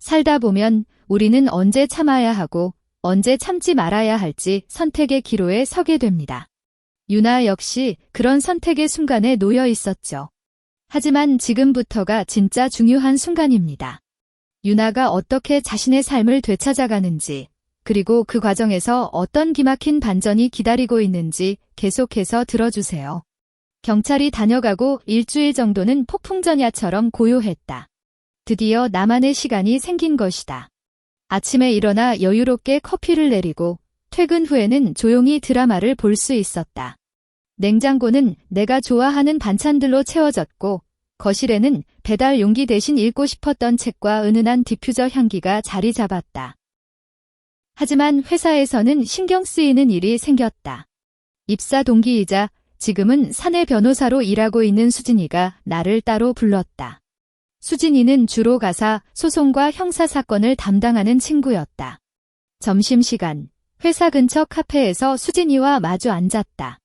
살다 보면 우리는 언제 참아야 하고 언제 참지 말아야 할지 선택의 기로에 서게 됩니다. 유나 역시 그런 선택의 순간에 놓여 있었죠. 하지만 지금부터가 진짜 중요한 순간입니다. 유나가 어떻게 자신의 삶을 되찾아가는지, 그리고 그 과정에서 어떤 기막힌 반전이 기다리고 있는지 계속해서 들어주세요. 경찰이 다녀가고 일주일 정도는 폭풍전야처럼 고요했다. 드디어 나만의 시간이 생긴 것이다. 아침에 일어나 여유롭게 커피를 내리고 퇴근 후에는 조용히 드라마를 볼 수 있었다. 냉장고는 내가 좋아하는 반찬들로 채워졌고 거실에는 배달 용기 대신 읽고 싶었던 책과 은은한 디퓨저 향기가 자리 잡았다. 하지만 회사에서는 신경 쓰이는 일이 생겼다. 입사 동기이자 지금은 사내 변호사로 일하고 있는 수진이가 나를 따로 불렀다. 수진이는 주로 가사, 소송과 형사사건을 담당하는 친구였다. 점심시간, 회사 근처 카페에서 수진이와 마주 앉았다.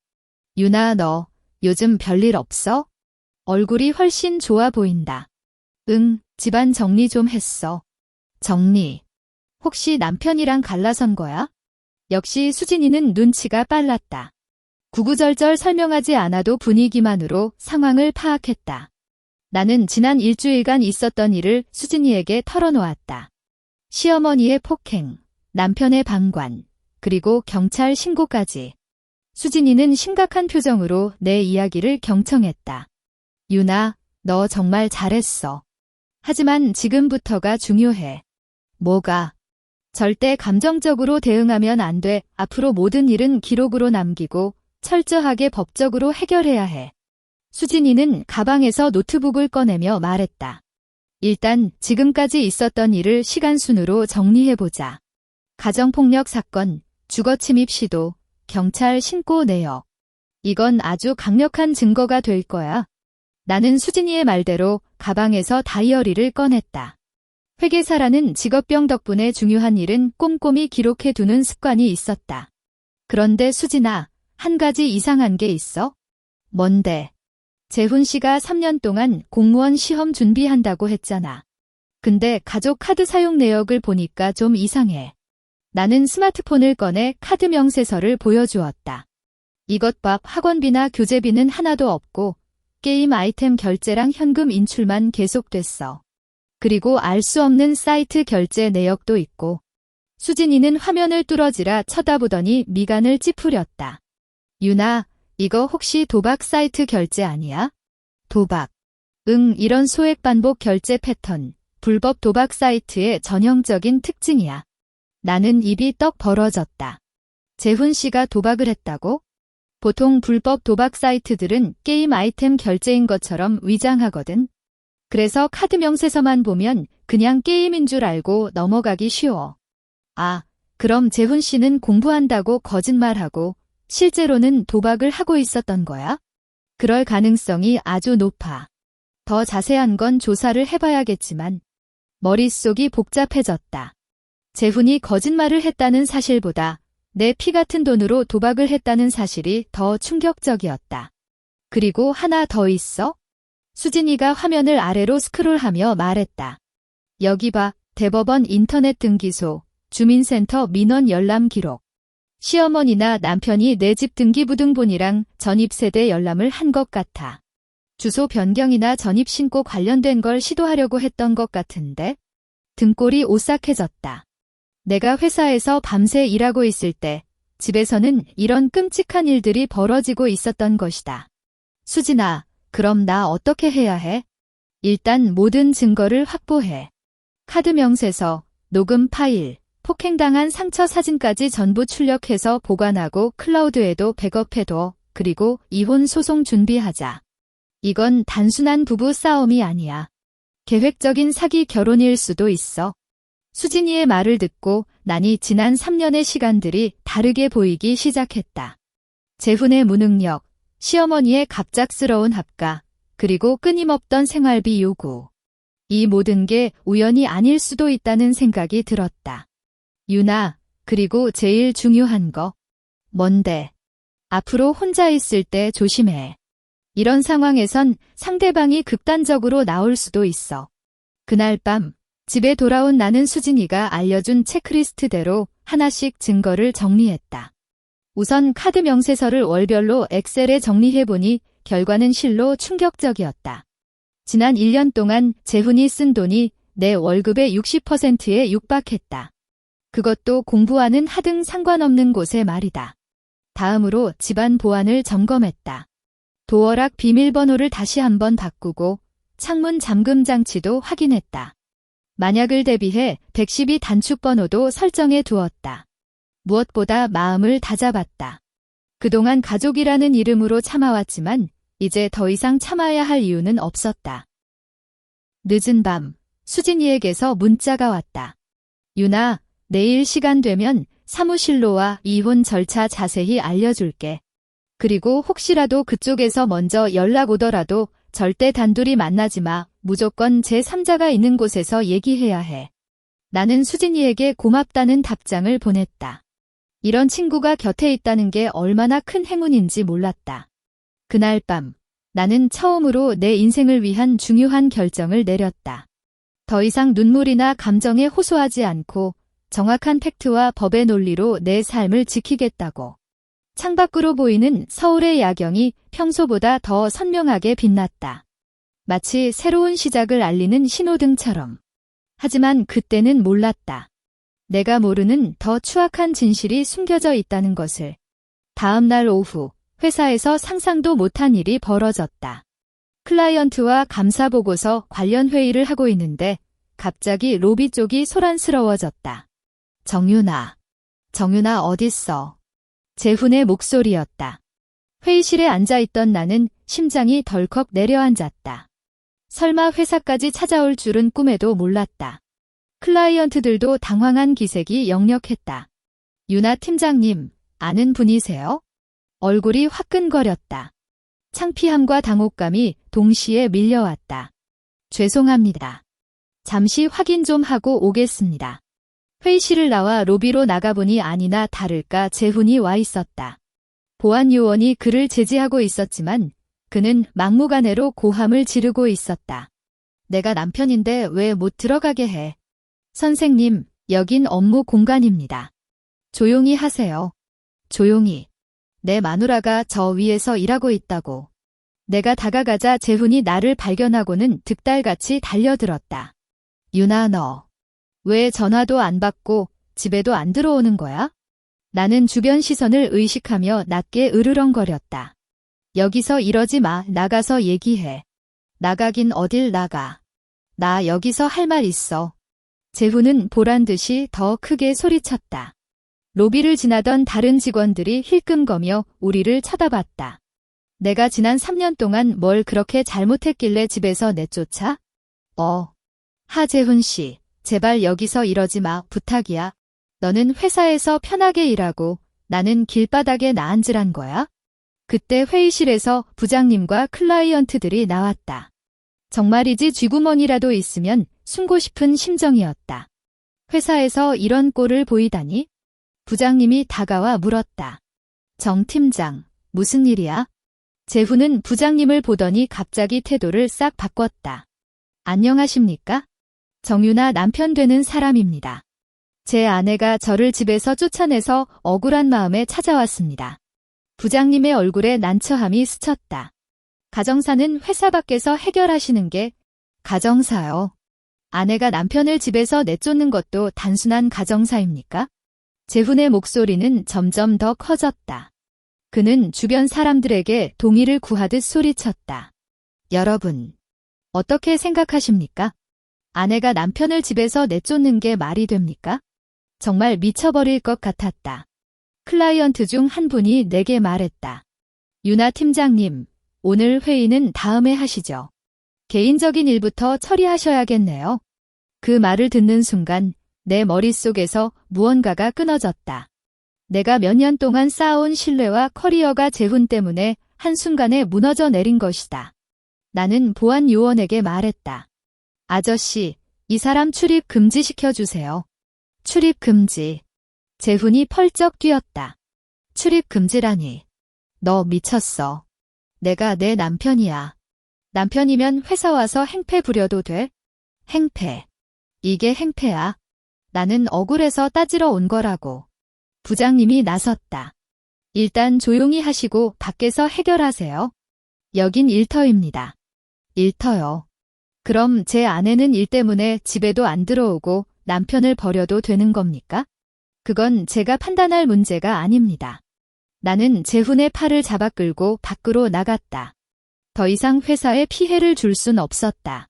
유나, 너 요즘 별일 없어? 얼굴이 훨씬 좋아 보인다. 응, 집안 정리 좀 했어. 정리. 혹시 남편이랑 갈라선 거야? 역시 수진이는 눈치가 빨랐다. 구구절절 설명하지 않아도 분위기만으로 상황을 파악했다. 나는 지난 일주일간 있었던 일을 수진이에게 털어놓았다. 시어머니의 폭행, 남편의 방관, 그리고 경찰 신고까지. 수진이는 심각한 표정으로 내 이야기를 경청했다. 유나, 너 정말 잘했어. 하지만 지금부터가 중요해. 뭐가? 절대 감정적으로 대응하면 안 돼. 앞으로 모든 일은 기록으로 남기고 철저하게 법적으로 해결해야 해. 수진이는 가방에서 노트북을 꺼내며 말했다. 일단 지금까지 있었던 일을 시간순으로 정리해보자. 가정폭력 사건, 주거침입 시도, 경찰 신고 내역. 이건 아주 강력한 증거가 될 거야. 나는 수진이의 말대로 가방에서 다이어리를 꺼냈다. 회계사라는 직업병 덕분에 중요한 일은 꼼꼼히 기록해두는 습관이 있었다. 그런데 수진아, 한 가지 이상한 게 있어? 뭔데? 재훈 씨가 3년 동안 공무원 시험 준비한다고 했잖아. 근데 가족 카드 사용 내역을 보니까 좀 이상해. 나는 스마트폰을 꺼내 카드 명세서를 보여주었다. 이것 봐, 학원비나 교재비는 하나도 없고 게임 아이템 결제랑 현금 인출만 계속됐어. 그리고 알 수 없는 사이트 결제 내역도 있고. 수진이는 화면을 뚫어지라 쳐다보더니 미간을 찌푸렸다. 유나, 이거 혹시 도박 사이트 결제 아니야? 도박. 응, 이런 소액 반복 결제 패턴, 불법 도박 사이트의 전형적인 특징이야. 나는 입이 떡 벌어졌다. 재훈 씨가 도박을 했다고? 보통 불법 도박 사이트들은 게임 아이템 결제인 것처럼 위장하거든. 그래서 카드 명세서만 보면 그냥 게임인 줄 알고 넘어가기 쉬워. 아, 그럼 재훈 씨는 공부한다고 거짓말하고 실제로는 도박을 하고 있었던 거야? 그럴 가능성이 아주 높아. 더 자세한 건 조사를 해봐야겠지만 머릿속이 복잡해졌다. 재훈이 거짓말을 했다는 사실보다 내 피 같은 돈으로 도박을 했다는 사실이 더 충격적이었다. 그리고 하나 더 있어? 수진이가 화면을 아래로 스크롤하며 말했다. 여기 봐, 대법원 인터넷 등기소, 주민센터 민원 열람 기록. 시어머니나 남편이 내 집 등기부등본이랑 전입세대 열람을 한 것 같아. 주소 변경이나 전입신고 관련된 걸 시도하려고 했던 것 같은데? 등골이 오싹해졌다. 내가 회사에서 밤새 일하고 있을 때 집에서는 이런 끔찍한 일들이 벌어지고 있었던 것이다. 수진아, 그럼 나 어떻게 해야 해? 일단 모든 증거를 확보해. 카드 명세서, 녹음 파일, 폭행당한 상처 사진까지 전부 출력해서 보관하고 클라우드에도 백업해둬. 그리고 이혼 소송 준비하자. 이건 단순한 부부 싸움이 아니야. 계획적인 사기 결혼일 수도 있어. 수진이의 말을 듣고 나니 지난 3년의 시간들이 다르게 보이기 시작했다. 재훈의 무능력, 시어머니의 갑작스러운 합가, 그리고 끊임없던 생활비 요구. 이 모든 게 우연이 아닐 수도 있다는 생각이 들었다. 유나, 그리고 제일 중요한 거. 뭔데? 앞으로 혼자 있을 때 조심해. 이런 상황에선 상대방이 극단적으로 나올 수도 있어. 그날 밤, 집에 돌아온 나는 수진이가 알려준 체크리스트대로 하나씩 증거를 정리했다. 우선 카드 명세서를 월별로 엑셀에 정리해보니 결과는 실로 충격적이었다. 지난 1년 동안 재훈이 쓴 돈이 내 월급의 60%에 육박했다. 그것도 공부하는 하등 상관없는 곳에 말이다. 다음으로 집안 보안을 점검했다. 도어락 비밀번호를 다시 한번 바꾸고 창문 잠금 장치도 확인했다. 만약을 대비해 112 단축번호도 설정해 두었다. 무엇보다 마음을 다잡았다. 그동안 가족이라는 이름으로 참아왔지만 이제 더 이상 참아야 할 이유는 없었다. 늦은 밤, 수진이에게서 문자가 왔다. 유나, 내일 시간 되면 사무실로 와. 이혼 절차 자세히 알려줄게. 그리고 혹시라도 그쪽에서 먼저 연락 오더라도 절대 단둘이 만나지 마. 무조건 제3자가 있는 곳에서 얘기해야 해. 나는 수진이에게 고맙다는 답장을 보냈다. 이런 친구가 곁에 있다는 게 얼마나 큰 행운인지 몰랐다. 그날 밤, 나는 처음으로 내 인생을 위한 중요한 결정을 내렸다. 더 이상 눈물이나 감정에 호소하지 않고 정확한 팩트와 법의 논리로 내 삶을 지키겠다고. 창밖으로 보이는 서울의 야경이 평소보다 더 선명하게 빛났다. 마치 새로운 시작을 알리는 신호등처럼. 하지만 그때는 몰랐다. 내가 모르는 더 추악한 진실이 숨겨져 있다는 것을. 다음 날 오후, 회사에서 상상도 못한 일이 벌어졌다. 클라이언트와 감사보고서 관련 회의를 하고 있는데 갑자기 로비 쪽이 소란스러워졌다. 정윤아. 정윤아 어딨어? 재훈의 목소리였다. 회의실에 앉아있던 나는 심장이 덜컥 내려앉았다. 설마 회사까지 찾아올 줄은 꿈에도 몰랐다. 클라이언트들도 당황한 기색이 역력했다. 윤아 팀장님, 아는 분이세요? 얼굴이 화끈거렸다. 창피함과 당혹감이 동시에 밀려왔다. 죄송합니다. 잠시 확인 좀 하고 오겠습니다. 회의실을 나와 로비로 나가보니 아니나 다를까 재훈이 와 있었다. 보안 요원이 그를 제지하고 있었지만 그는 막무가내로 고함을 지르고 있었다. 내가 남편인데 왜 못 들어가게 해? 선생님, 여긴 업무 공간입니다. 조용히 하세요. 조용히. 내 마누라가 저 위에서 일하고 있다고. 내가 다가가자 재훈이 나를 발견하고는 득달같이 달려들었다. 윤아 너. 왜 전화도 안 받고 집에도 안 들어오는 거야? 나는 주변 시선을 의식하며 낮게 으르렁거렸다. 여기서 이러지 마. 나가서 얘기해. 나가긴 어딜 나가. 나 여기서 할 말 있어. 재훈은 보란듯이 더 크게 소리쳤다. 로비를 지나던 다른 직원들이 힐끔거며 우리를 쳐다봤다. 내가 지난 3년 동안 뭘 그렇게 잘못했길래 집에서 내쫓아? 하재훈 씨, 제발 여기서 이러지 마. 부탁이야. 너는 회사에서 편하게 일하고 나는 길바닥에 나앉으란 거야? 그때 회의실에서 부장님과 클라이언트들이 나왔다. 정말이지 쥐구멍이라도 있으면 숨고 싶은 심정이었다. 회사에서 이런 꼴을 보이다니? 부장님이 다가와 물었다. 정 팀장, 무슨 일이야? 재훈은 부장님을 보더니 갑자기 태도를 싹 바꿨다. 안녕하십니까? 정윤아 남편 되는 사람입니다. 제 아내가 저를 집에서 쫓아내서 억울한 마음에 찾아왔습니다. 부장님의 얼굴에 난처함이 스쳤다. 가정사는 회사 밖에서 해결하시는 게 가정사요. 아내가 남편을 집에서 내쫓는 것도 단순한 가정사입니까? 재훈의 목소리는 점점 더 커졌다. 그는 주변 사람들에게 동의를 구하듯 소리쳤다. 여러분, 어떻게 생각하십니까? 아내가 남편을 집에서 내쫓는 게 말이 됩니까? 정말 미쳐버릴 것 같았다. 클라이언트 중 한 분이 내게 말했다. 윤아 팀장님, 오늘 회의는 다음에 하시죠. 개인적인 일부터 처리하셔야겠네요. 그 말을 듣는 순간 내 머릿속에서 무언가가 끊어졌다. 내가 몇 년 동안 쌓아온 신뢰와 커리어가 재훈 때문에 한순간에 무너져 내린 것이다. 나는 보안 요원에게 말했다. 아저씨, 이 사람 출입 금지시켜주세요. 출입 금지. 재훈이 펄쩍 뛰었다. 출입 금지라니. 너 미쳤어. 내가 내 남편이야. 남편이면 회사 와서 행패 부려도 돼? 행패. 이게 행패야. 나는 억울해서 따지러 온 거라고. 부장님이 나섰다. 일단 조용히 하시고 밖에서 해결하세요. 여긴 일터입니다. 일터요. 그럼 제 아내는 일 때문에 집에도 안 들어오고 남편을 버려도 되는 겁니까? 그건 제가 판단할 문제가 아닙니다. 나는 재훈의 팔을 잡아 끌고 밖으로 나갔다. 더 이상 회사에 피해를 줄 순 없었다.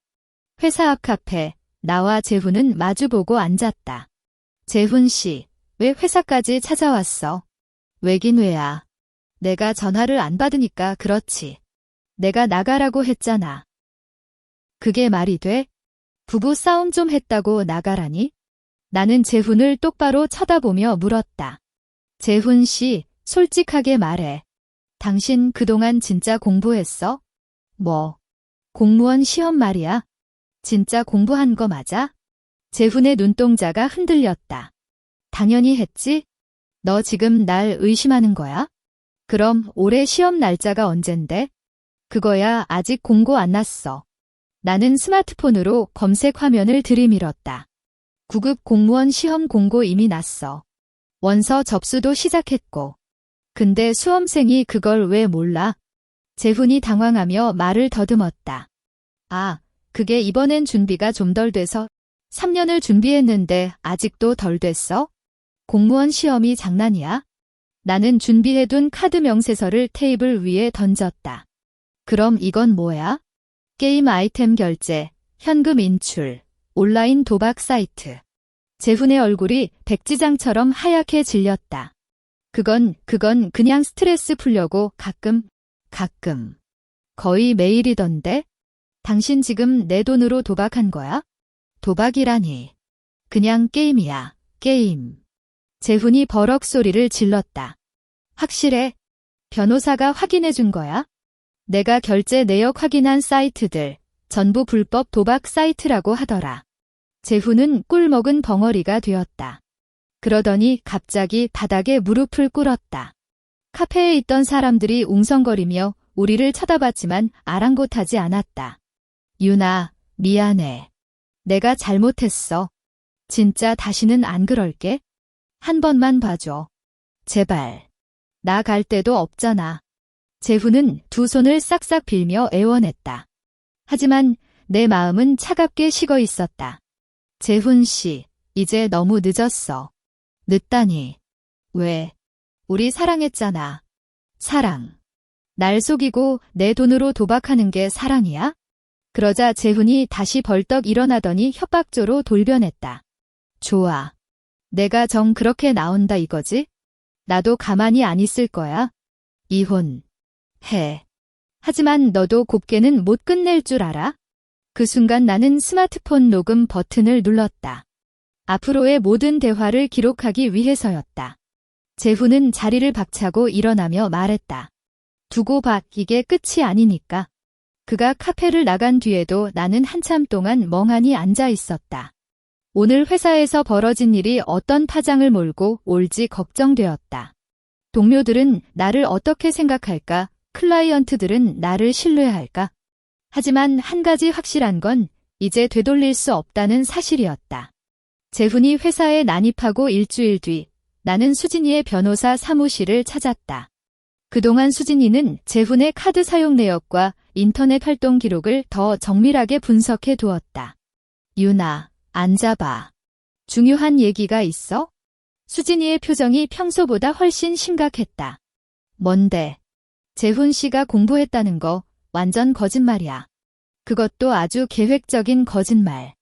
회사 앞 카페, 나와 재훈은 마주보고 앉았다. 재훈 씨, 왜 회사까지 찾아왔어? 왜긴 왜야. 내가 전화를 안 받으니까 그렇지. 내가 나가라고 했잖아. 그게 말이 돼? 부부 싸움 좀 했다고 나가라니? 나는 재훈을 똑바로 쳐다보며 물었다. 재훈 씨, 솔직하게 말해. 당신 그동안 진짜 공부했어? 뭐? 공무원 시험 말이야? 진짜 공부한 거 맞아? 재훈의 눈동자가 흔들렸다. 당연히 했지? 너 지금 날 의심하는 거야? 그럼 올해 시험 날짜가 언젠데? 그거야 아직 공고 안 났어. 나는 스마트폰으로 검색 화면을 들이밀었다. 9급 공무원 시험 공고 이미 났어. 원서 접수도 시작했고. 근데 수험생이 그걸 왜 몰라? 재훈이 당황하며 말을 더듬었다. 아, 그게 이번엔 준비가 좀 덜 돼서 3년을 준비했는데 아직도 덜 됐어? 공무원 시험이 장난이야? 나는 준비해둔 카드 명세서를 테이블 위에 던졌다. 그럼 이건 뭐야? 게임 아이템 결제, 현금 인출, 온라인 도박 사이트. 재훈의 얼굴이 백지장처럼 하얗게 질렸다. 그건 그냥 스트레스 풀려고 가끔. 거의 매일이던데? 당신 지금 내 돈으로 도박한 거야? 도박이라니. 그냥 게임이야, 게임. 재훈이 버럭 소리를 질렀다. 확실해? 변호사가 확인해 준 거야? 내가 결제 내역 확인한 사이트들, 전부 불법 도박 사이트라고 하더라. 재훈은 꿀 먹은 벙어리가 되었다. 그러더니 갑자기 바닥에 무릎을 꿇었다. 카페에 있던 사람들이 웅성거리며 우리를 쳐다봤지만 아랑곳하지 않았다. 유나, 미안해. 내가 잘못했어. 진짜 다시는 안 그럴게. 한 번만 봐줘. 제발. 나 갈 데도 없잖아. 재훈은 두 손을 싹싹 빌며 애원했다. 하지만 내 마음은 차갑게 식어 있었다. 재훈 씨, 이제 너무 늦었어. 늦다니. 왜? 우리 사랑했잖아. 사랑. 날 속이고 내 돈으로 도박하는 게 사랑이야? 그러자 재훈이 다시 벌떡 일어나더니 협박조로 돌변했다. 좋아. 내가 정 그렇게 나온다 이거지? 나도 가만히 안 있을 거야. 이혼. 해. 하지만 너도 곱게는 못 끝낼 줄 알아? 그 순간 나는 스마트폰 녹음 버튼을 눌렀다. 앞으로의 모든 대화를 기록하기 위해서였다. 재훈은 자리를 박차고 일어나며 말했다. 두고 봐, 이게 끝이 아니니까. 그가 카페를 나간 뒤에도 나는 한참 동안 멍하니 앉아 있었다. 오늘 회사에서 벌어진 일이 어떤 파장을 몰고 올지 걱정되었다. 동료들은 나를 어떻게 생각할까? 클라이언트들은 나를 신뢰할까? 하지만 한 가지 확실한 건 이제 되돌릴 수 없다는 사실이었다. 재훈이 회사에 난입하고 일주일 뒤 나는 수진이의 변호사 사무실을 찾았다. 그동안 수진이는 재훈의 카드 사용 내역과 인터넷 활동 기록을 더 정밀하게 분석해 두었다. 유나, 앉아봐. 중요한 얘기가 있어? 수진이의 표정이 평소보다 훨씬 심각했다. 뭔데? 재훈 씨가 공부했다는 거 완전 거짓말이야. 그것도 아주 계획적인 거짓말.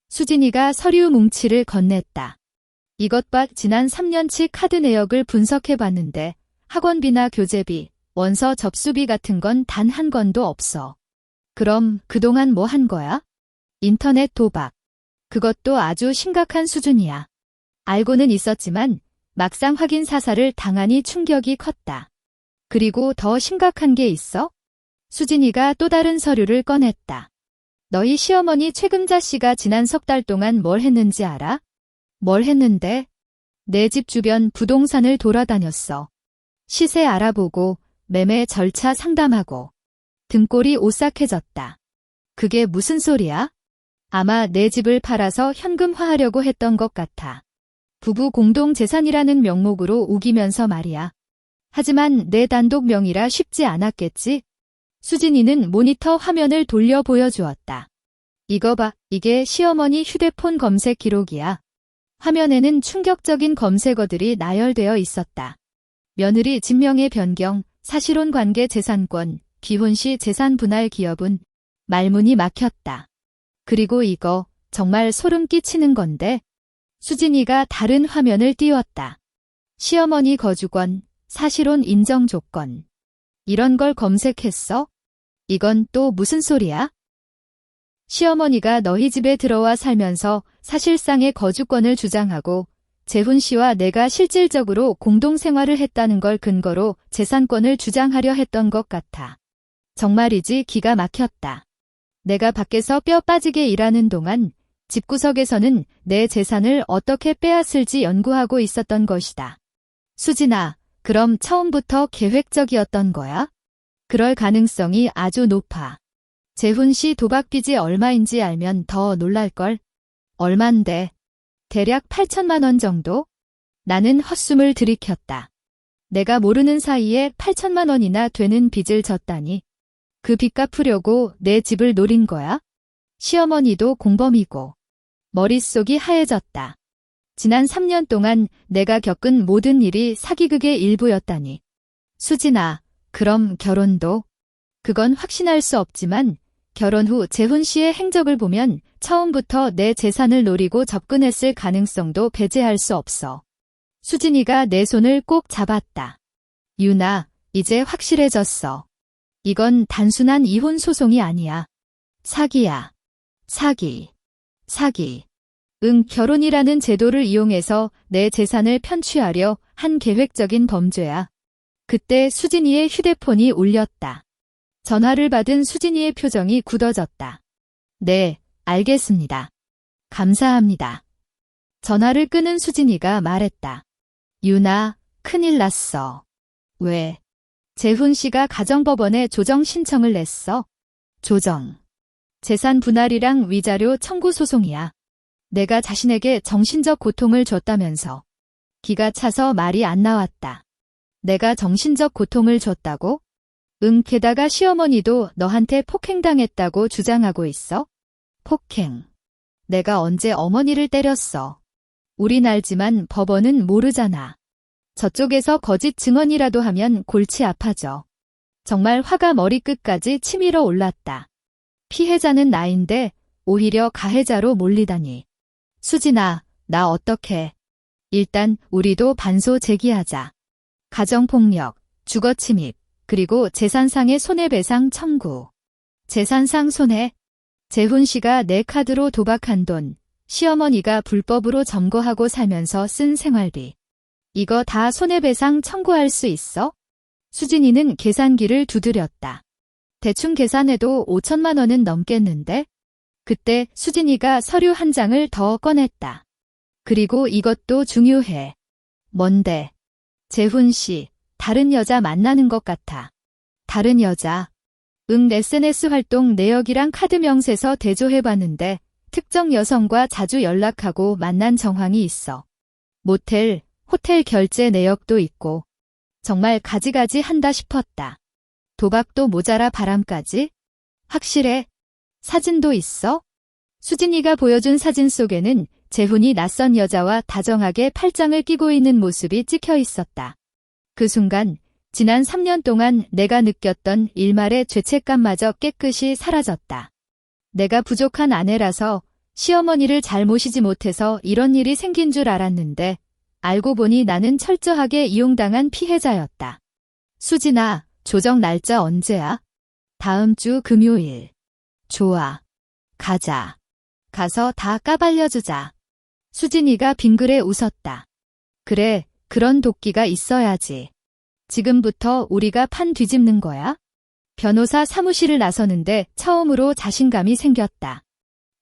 수진이가 서류 뭉치를 건넸다. 이것 봐, 지난 3년치 카드 내역을 분석해봤는데 학원비나 교재비, 원서 접수비 같은 건 단 한 건도 없어. 그럼 그동안 뭐 한 거야? 인터넷 도박. 그것도 아주 심각한 수준이야. 알고는 있었지만 막상 확인 사살을 당하니 충격이 컸다. 그리고 더 심각한 게 있어? 수진이가 또 다른 서류를 꺼냈다. 너희 시어머니 최금자 씨가 지난 석 달 동안 뭘 했는지 알아? 뭘 했는데? 내 집 주변 부동산을 돌아다녔어. 시세 알아보고 매매 절차 상담하고. 등골이 오싹해졌다. 그게 무슨 소리야? 아마 내 집을 팔아서 현금화하려고 했던 것 같아. 부부 공동 재산이라는 명목으로 우기면서 말이야. 하지만 내 단독 명의라 쉽지 않았겠지? 수진이는 모니터 화면을 돌려 보여주었다. 이거 봐, 이게 시어머니 휴대폰 검색 기록이야. 화면에는 충격적인 검색어들이 나열되어 있었다. 며느리 진명의 변경, 사실혼 관계 재산권, 기혼 시 재산 분할 기여분. 말문이 막혔다. 그리고 이거 정말 소름 끼치는 건데. 수진이가 다른 화면을 띄웠다. 시어머니 거주권, 사실혼 인정 조건. 이런 걸 검색했어? 이건 또 무슨 소리야? 시어머니가 너희 집에 들어와 살면서 사실상의 거주권을 주장하고 재훈 씨와 내가 실질적으로 공동생활을 했다는 걸 근거로 재산권을 주장하려 했던 것 같아. 정말이지 기가 막혔다. 내가 밖에서 뼈 빠지게 일하는 동안 집구석에서는 내 재산을 어떻게 빼앗을지 연구하고 있었던 것이다. 수진아, 그럼 처음부터 계획적이었던 거야? 그럴 가능성이 아주 높아. 재훈 씨 도박 빚이 얼마인지 알면 더 놀랄걸? 얼만데? 대략 8천만 원 정도? 나는 헛숨을 들이켰다. 내가 모르는 사이에 8천만 원이나 되는 빚을 졌다니. 그 빚 갚으려고 내 집을 노린 거야? 시어머니도 공범이고. 머릿속이 하얘졌다. 지난 3년 동안 내가 겪은 모든 일이 사기극의 일부였다니. 수진아, 그럼 결혼도? 그건 확신할 수 없지만 결혼 후 재훈 씨의 행적을 보면 처음부터 내 재산을 노리고 접근했을 가능성도 배제할 수 없어. 수진이가 내 손을 꼭 잡았다. 유나, 이제 확실해졌어. 이건 단순한 이혼 소송이 아니야. 사기야. 사기. 사기. 결혼이라는 제도를 이용해서 내 재산을 편취하려 한 계획적인 범죄야. 그때 수진이의 휴대폰이 울렸다. 전화를 받은 수진이의 표정이 굳어졌다. 네, 알겠습니다. 감사합니다. 전화를 끊은 수진이가 말했다. 유나, 큰일 났어. 왜? 재훈 씨가 가정법원에 조정 신청을 냈어. 조정. 재산 분할이랑 위자료 청구 소송이야. 내가 자신에게 정신적 고통을 줬다면서. 기가 차서 말이 안 나왔다. 내가 정신적 고통을 줬다고? 게다가 시어머니도 너한테 폭행당했다고 주장하고 있어? 폭행. 내가 언제 어머니를 때렸어. 우린 알지만 법원은 모르잖아. 저쪽에서 거짓 증언이라도 하면 골치 아파져. 정말 화가 머리끝까지 치밀어 올랐다. 피해자는 나인데 오히려 가해자로 몰리다니. 수진아, 나 어떡해. 일단 우리도 반소 제기하자. 가정폭력, 주거침입, 그리고 재산상의 손해배상 청구. 재산상 손해? 재훈 씨가 내 카드로 도박한 돈, 시어머니가 불법으로 점거하고 살면서 쓴 생활비. 이거 다 손해배상 청구할 수 있어? 수진이는 계산기를 두드렸다. 대충 계산해도 5천만 원은 넘겠는데? 그때 수진이가 서류 한 장을 더 꺼냈다. 그리고 이것도 중요해. 뭔데? 재훈 씨, 다른 여자 만나는 것 같아. 다른 여자? SNS 활동 내역이랑 카드 명세서 대조해봤는데 특정 여성과 자주 연락하고 만난 정황이 있어. 모텔, 호텔 결제 내역도 있고. 정말 가지가지 한다 싶었다. 도박도 모자라 바람까지? 확실해? 사진도 있어? 수진이가 보여준 사진 속에는 재훈이 낯선 여자와 다정하게 팔짱을 끼고 있는 모습이 찍혀 있었다. 그 순간 지난 3년 동안 내가 느꼈던 일말의 죄책감마저 깨끗이 사라졌다. 내가 부족한 아내라서 시어머니를 잘 모시지 못해서 이런 일이 생긴 줄 알았는데 알고 보니 나는 철저하게 이용당한 피해자였다. 수진아, 조정 날짜 언제야? 다음 주 금요일. 좋아. 가자. 가서 다 까발려주자. 수진이가 빙그레 웃었다. 그래, 그런 도끼가 있어야지. 지금부터 우리가 판 뒤집는 거야? 변호사 사무실을 나서는데 처음으로 자신감이 생겼다.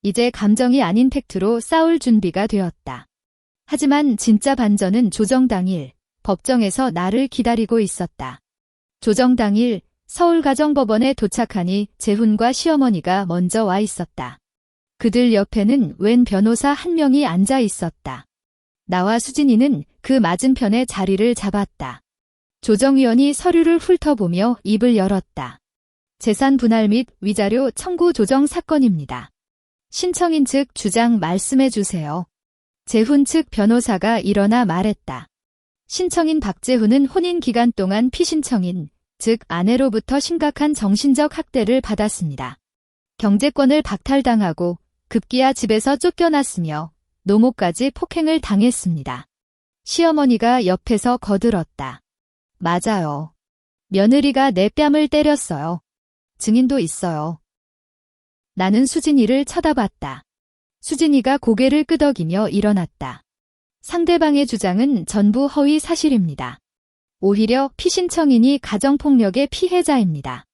이제 감정이 아닌 팩트로 싸울 준비가 되었다. 하지만 진짜 반전은 조정 당일 법정에서 나를 기다리고 있었다. 조정 당일 서울가정법원에 도착하니 재훈과 시어머니가 먼저 와 있었다. 그들 옆에는 웬 변호사 한 명이 앉아 있었다. 나와 수진이는 그 맞은편에 자리를 잡았다. 조정위원이 서류를 훑어보며 입을 열었다. 재산 분할 및 위자료 청구 조정 사건입니다. 신청인 측 주장 말씀해 주세요. 재훈 측 변호사가 일어나 말했다. 신청인 박재훈은 혼인 기간 동안 피신청인, 즉 아내로부터 심각한 정신적 학대를 받았습니다. 경제권을 박탈당하고 급기야 집에서 쫓겨났으며 노모까지 폭행을 당했습니다. 시어머니가 옆에서 거들었다. 맞아요. 며느리가 내 뺨을 때렸어요. 증인도 있어요. 나는 수진이를 쳐다봤다. 수진이가 고개를 끄덕이며 일어났다. 상대방의 주장은 전부 허위 사실입니다. 오히려 피신청인이 가정폭력의 피해자입니다.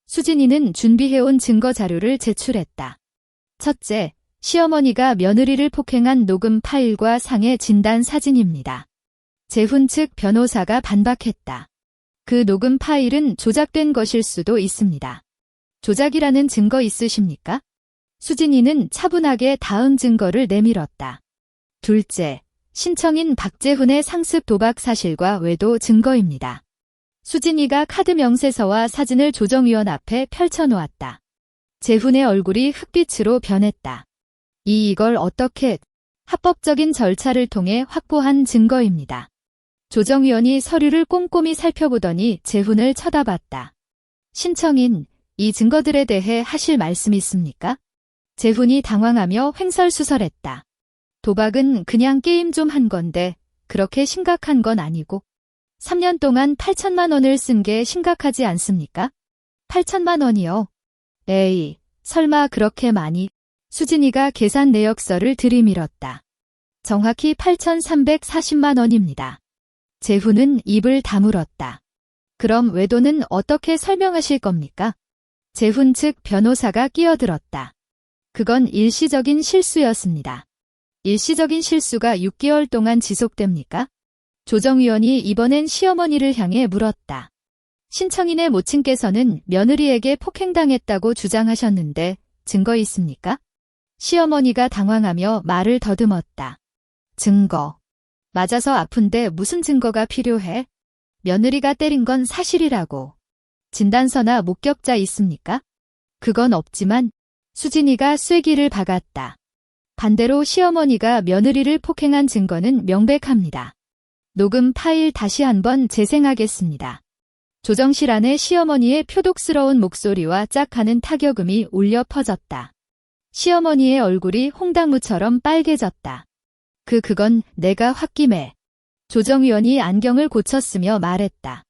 수진이는 준비해온 증거 자료를 제출했다. 첫째, 시어머니가 며느리를 폭행한 녹음 파일과 상해 진단 사진입니다. 재훈 측 변호사가 반박했다. 그 녹음 파일은 조작된 것일 수도 있습니다. 조작이라는 증거 있으십니까? 수진이는 차분하게 다음 증거를 내밀었다. 둘째, 신청인 박재훈의 상습 도박 사실과 외도 증거입니다. 수진이가 카드 명세서와 사진을 조정위원 앞에 펼쳐놓았다. 재훈의 얼굴이 흑빛으로 변했다. 이걸 어떻게 합법적인 절차를 통해 확보한 증거입니다. 조정위원이 서류를 꼼꼼히 살펴보더니 재훈을 쳐다봤다. 신청인, 이 증거들에 대해 하실 말씀이 있습니까? 재훈이 당황하며 횡설수설했다. 도박은 그냥 게임 좀 한 건데 그렇게 심각한 건 아니고 3년 동안 8천만 원을 쓴 게 심각하지 않습니까? 8천만 원이요? 에이, 설마 그렇게 많이? 수진이가 계산 내역서를 들이밀었다. 정확히 8,340만 원입니다. 재훈은 입을 다물었다. 그럼 외도는 어떻게 설명하실 겁니까? 재훈 측 변호사가 끼어들었다. 그건 일시적인 실수였습니다. 일시적인 실수가 6개월 동안 지속됩니까? 조정위원이 이번엔 시어머니를 향해 물었다. 신청인의 모친께서는 며느리에게 폭행당했다고 주장하셨는데 증거 있습니까? 시어머니가 당황하며 말을 더듬었다. 증거. 맞아서 아픈데 무슨 증거가 필요해? 며느리가 때린 건 사실이라고. 진단서나 목격자 있습니까? 그건 없지만 수진이가 쐐기를 박았다. 반대로 시어머니가 며느리를 폭행한 증거는 명백합니다. 녹음 파일 다시 한번 재생하겠습니다. 조정실 안에 시어머니의 표독스러운 목소리와 짝하는 타격음이 울려 퍼졌다. 시어머니의 얼굴이 홍당무처럼 빨개졌다. 그건 내가 홧김에. 조정위원이 안경을 고쳤으며 말했다.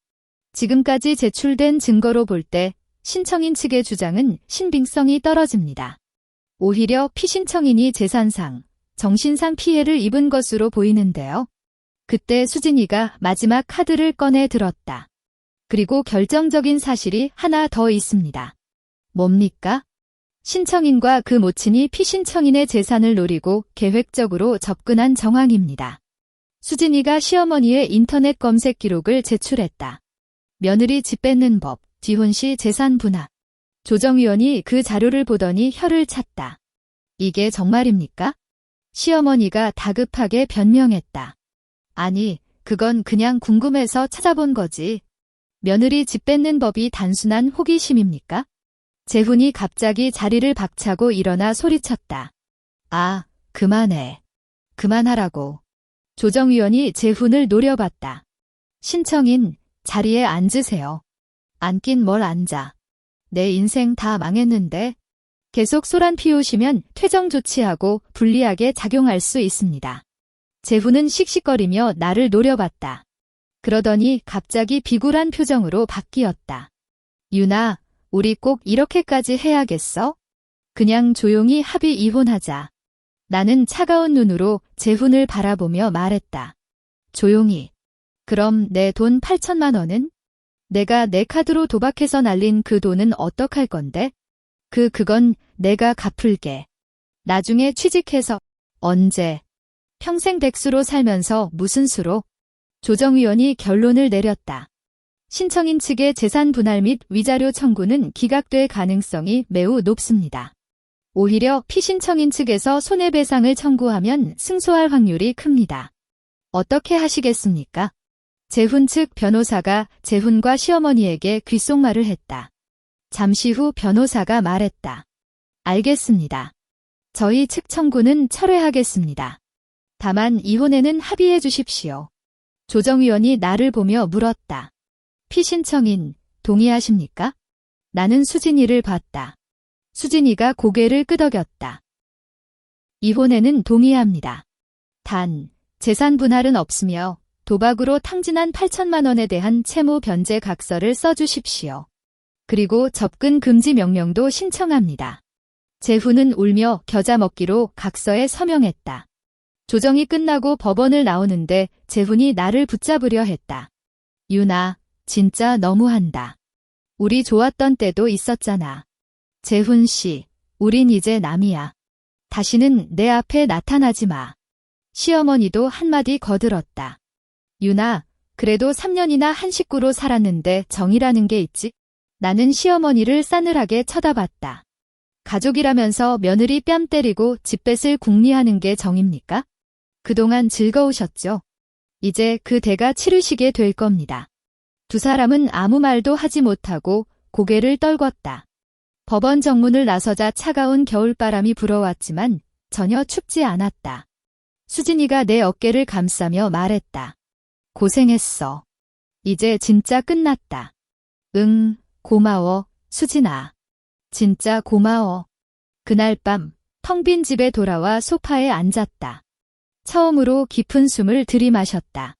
지금까지 제출된 증거로 볼 때 신청인 측의 주장은 신빙성이 떨어집니다. 오히려 피신청인이 재산상, 정신상 피해를 입은 것으로 보이는데요. 그때 수진이가 마지막 카드를 꺼내 들었다. 그리고 결정적인 사실이 하나 더 있습니다. 뭡니까? 신청인과 그 모친이 피신청인의 재산을 노리고 계획적으로 접근한 정황입니다. 수진이가 시어머니의 인터넷 검색 기록을 제출했다. 며느리 집 뺏는 법, 지혼 시 재산 분할. 조정위원이 그 자료를 보더니 혀를 찼다. 이게 정말입니까? 시어머니가 다급하게 변명했다. 아니, 그건 그냥 궁금해서 찾아본 거지. 며느리 집 뺏는 법이 단순한 호기심입니까? 재훈이 갑자기 자리를 박차고 일어나 소리쳤다. 아, 그만해. 그만하라고. 조정위원이 재훈을 노려봤다. 신청인, 자리에 앉으세요. 앉긴 뭘 앉아. 내 인생 다 망했는데. 계속 소란 피우시면 퇴정 조치하고 불리하게 작용할 수 있습니다. 재훈은 씩씩거리며 나를 노려봤다. 그러더니 갑자기 비굴한 표정으로 바뀌었다. 유나, 우리 꼭 이렇게까지 해야겠어? 그냥 조용히 합의 이혼하자. 나는 차가운 눈으로 재훈을 바라보며 말했다. 조용히. 그럼 내 돈 8천만 원은? 내가 내 카드로 도박해서 날린 그 돈은 어떡할 건데? 그건 내가 갚을게. 나중에 취직해서. 언제? 평생 백수로 살면서 무슨 수로? 조정위원이 결론을 내렸다. 신청인 측의 재산 분할 및 위자료 청구는 기각될 가능성이 매우 높습니다. 오히려 피신청인 측에서 손해배상을 청구하면 승소할 확률이 큽니다. 어떻게 하시겠습니까? 재훈 측 변호사가 재훈과 시어머니에게 귓속말을 했다. 잠시 후 변호사가 말했다. 알겠습니다. 저희 측 청구는 철회하겠습니다. 다만 이혼에는 합의해 주십시오. 조정위원이 나를 보며 물었다. 피신청인, 동의하십니까? 나는 수진이를 봤다. 수진이가 고개를 끄덕였다. 이혼에는 동의합니다. 단, 재산 분할은 없으며 도박으로 탕진한 8천만 원에 대한 채무 변제 각서를 써주십시오. 그리고 접근 금지 명령도 신청합니다. 재훈은 울며 겨자 먹기로 각서에 서명했다. 조정이 끝나고 법원을 나오는데 재훈이 나를 붙잡으려 했다. 유나, 진짜 너무한다. 우리 좋았던 때도 있었잖아. 재훈 씨, 우린 이제 남이야. 다시는 내 앞에 나타나지 마. 시어머니도 한마디 거들었다. 유나, 그래도 3년이나 한 식구로 살았는데 정이라는 게 있지? 나는 시어머니를 싸늘하게 쳐다봤다. 가족이라면서 며느리 뺨 때리고 집뱃을 궁리하는 게 정입니까? 그동안 즐거우셨죠? 이제 그 대가 치르시게 될 겁니다. 두 사람은 아무 말도 하지 못하고 고개를 떨궜다. 법원 정문을 나서자 차가운 겨울바람이 불어왔지만 전혀 춥지 않았다. 수진이가 내 어깨를 감싸며 말했다. 고생했어. 이제 진짜 끝났다. 응, 고마워, 수진아. 진짜 고마워. 그날 밤 텅 빈 집에 돌아와 소파에 앉았다. 처음으로 깊은 숨을 들이마셨다.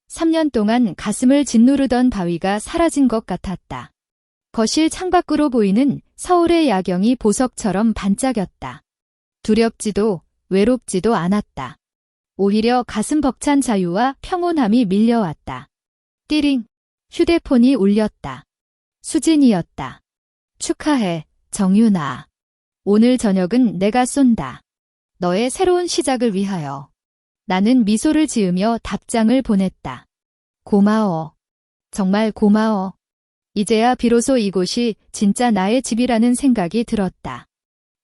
3년 동안 가슴을 짓누르던 바위가 사라진 것 같았다. 거실 창밖으로 보이는 서울의 야경이 보석처럼 반짝였다. 두렵지도 외롭지도 않았다. 오히려 가슴 벅찬 자유와 평온함이 밀려왔다. 띠링. 휴대폰이 울렸다. 수진이었다. 축하해, 정윤아. 오늘 저녁은 내가 쏜다. 너의 새로운 시작을 위하여. 나는 미소를 지으며 답장을 보냈다. 고마워. 정말 고마워. 이제야 비로소 이곳이 진짜 나의 집이라는 생각이 들었다.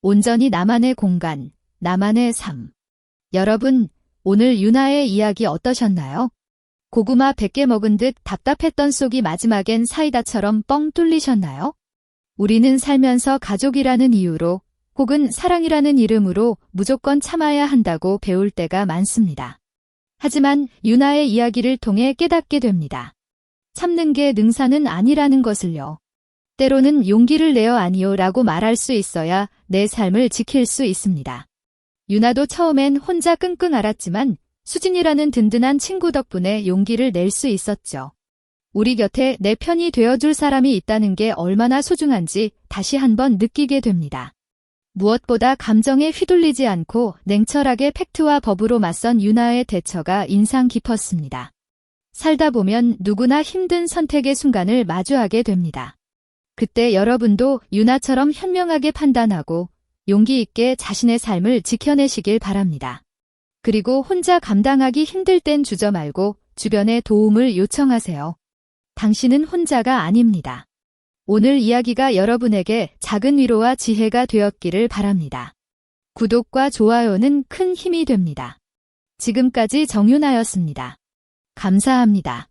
온전히 나만의 공간, 나만의 삶. 여러분, 오늘 유나의 이야기 어떠셨나요? 고구마 100개 먹은 듯 답답했던 속이 마지막엔 사이다처럼 뻥 뚫리셨나요? 우리는 살면서 가족이라는 이유로 혹은 사랑이라는 이름으로 무조건 참아야 한다고 배울 때가 많습니다. 하지만 유나의 이야기를 통해 깨닫게 됩니다. 참는 게 능사는 아니라는 것을요. 때로는 용기를 내어 아니요 라고 말할 수 있어야 내 삶을 지킬 수 있습니다. 유나도 처음엔 혼자 끙끙 앓았지만 수진이라는 든든한 친구 덕분에 용기를 낼 수 있었죠. 우리 곁에 내 편이 되어줄 사람이 있다는 게 얼마나 소중한지 다시 한번 느끼게 됩니다. 무엇보다 감정에 휘둘리지 않고 냉철하게 팩트와 법으로 맞선 유나의 대처가 인상 깊었습니다. 살다 보면 누구나 힘든 선택의 순간을 마주하게 됩니다. 그때 여러분도 유나처럼 현명하게 판단하고 용기 있게 자신의 삶을 지켜내시길 바랍니다. 그리고 혼자 감당하기 힘들 땐 주저 말고 주변에 도움을 요청하세요. 당신은 혼자가 아닙니다. 오늘 이야기가 여러분에게 작은 위로와 지혜가 되었기를 바랍니다. 구독과 좋아요는 큰 힘이 됩니다. 지금까지 정윤아였습니다. 감사합니다.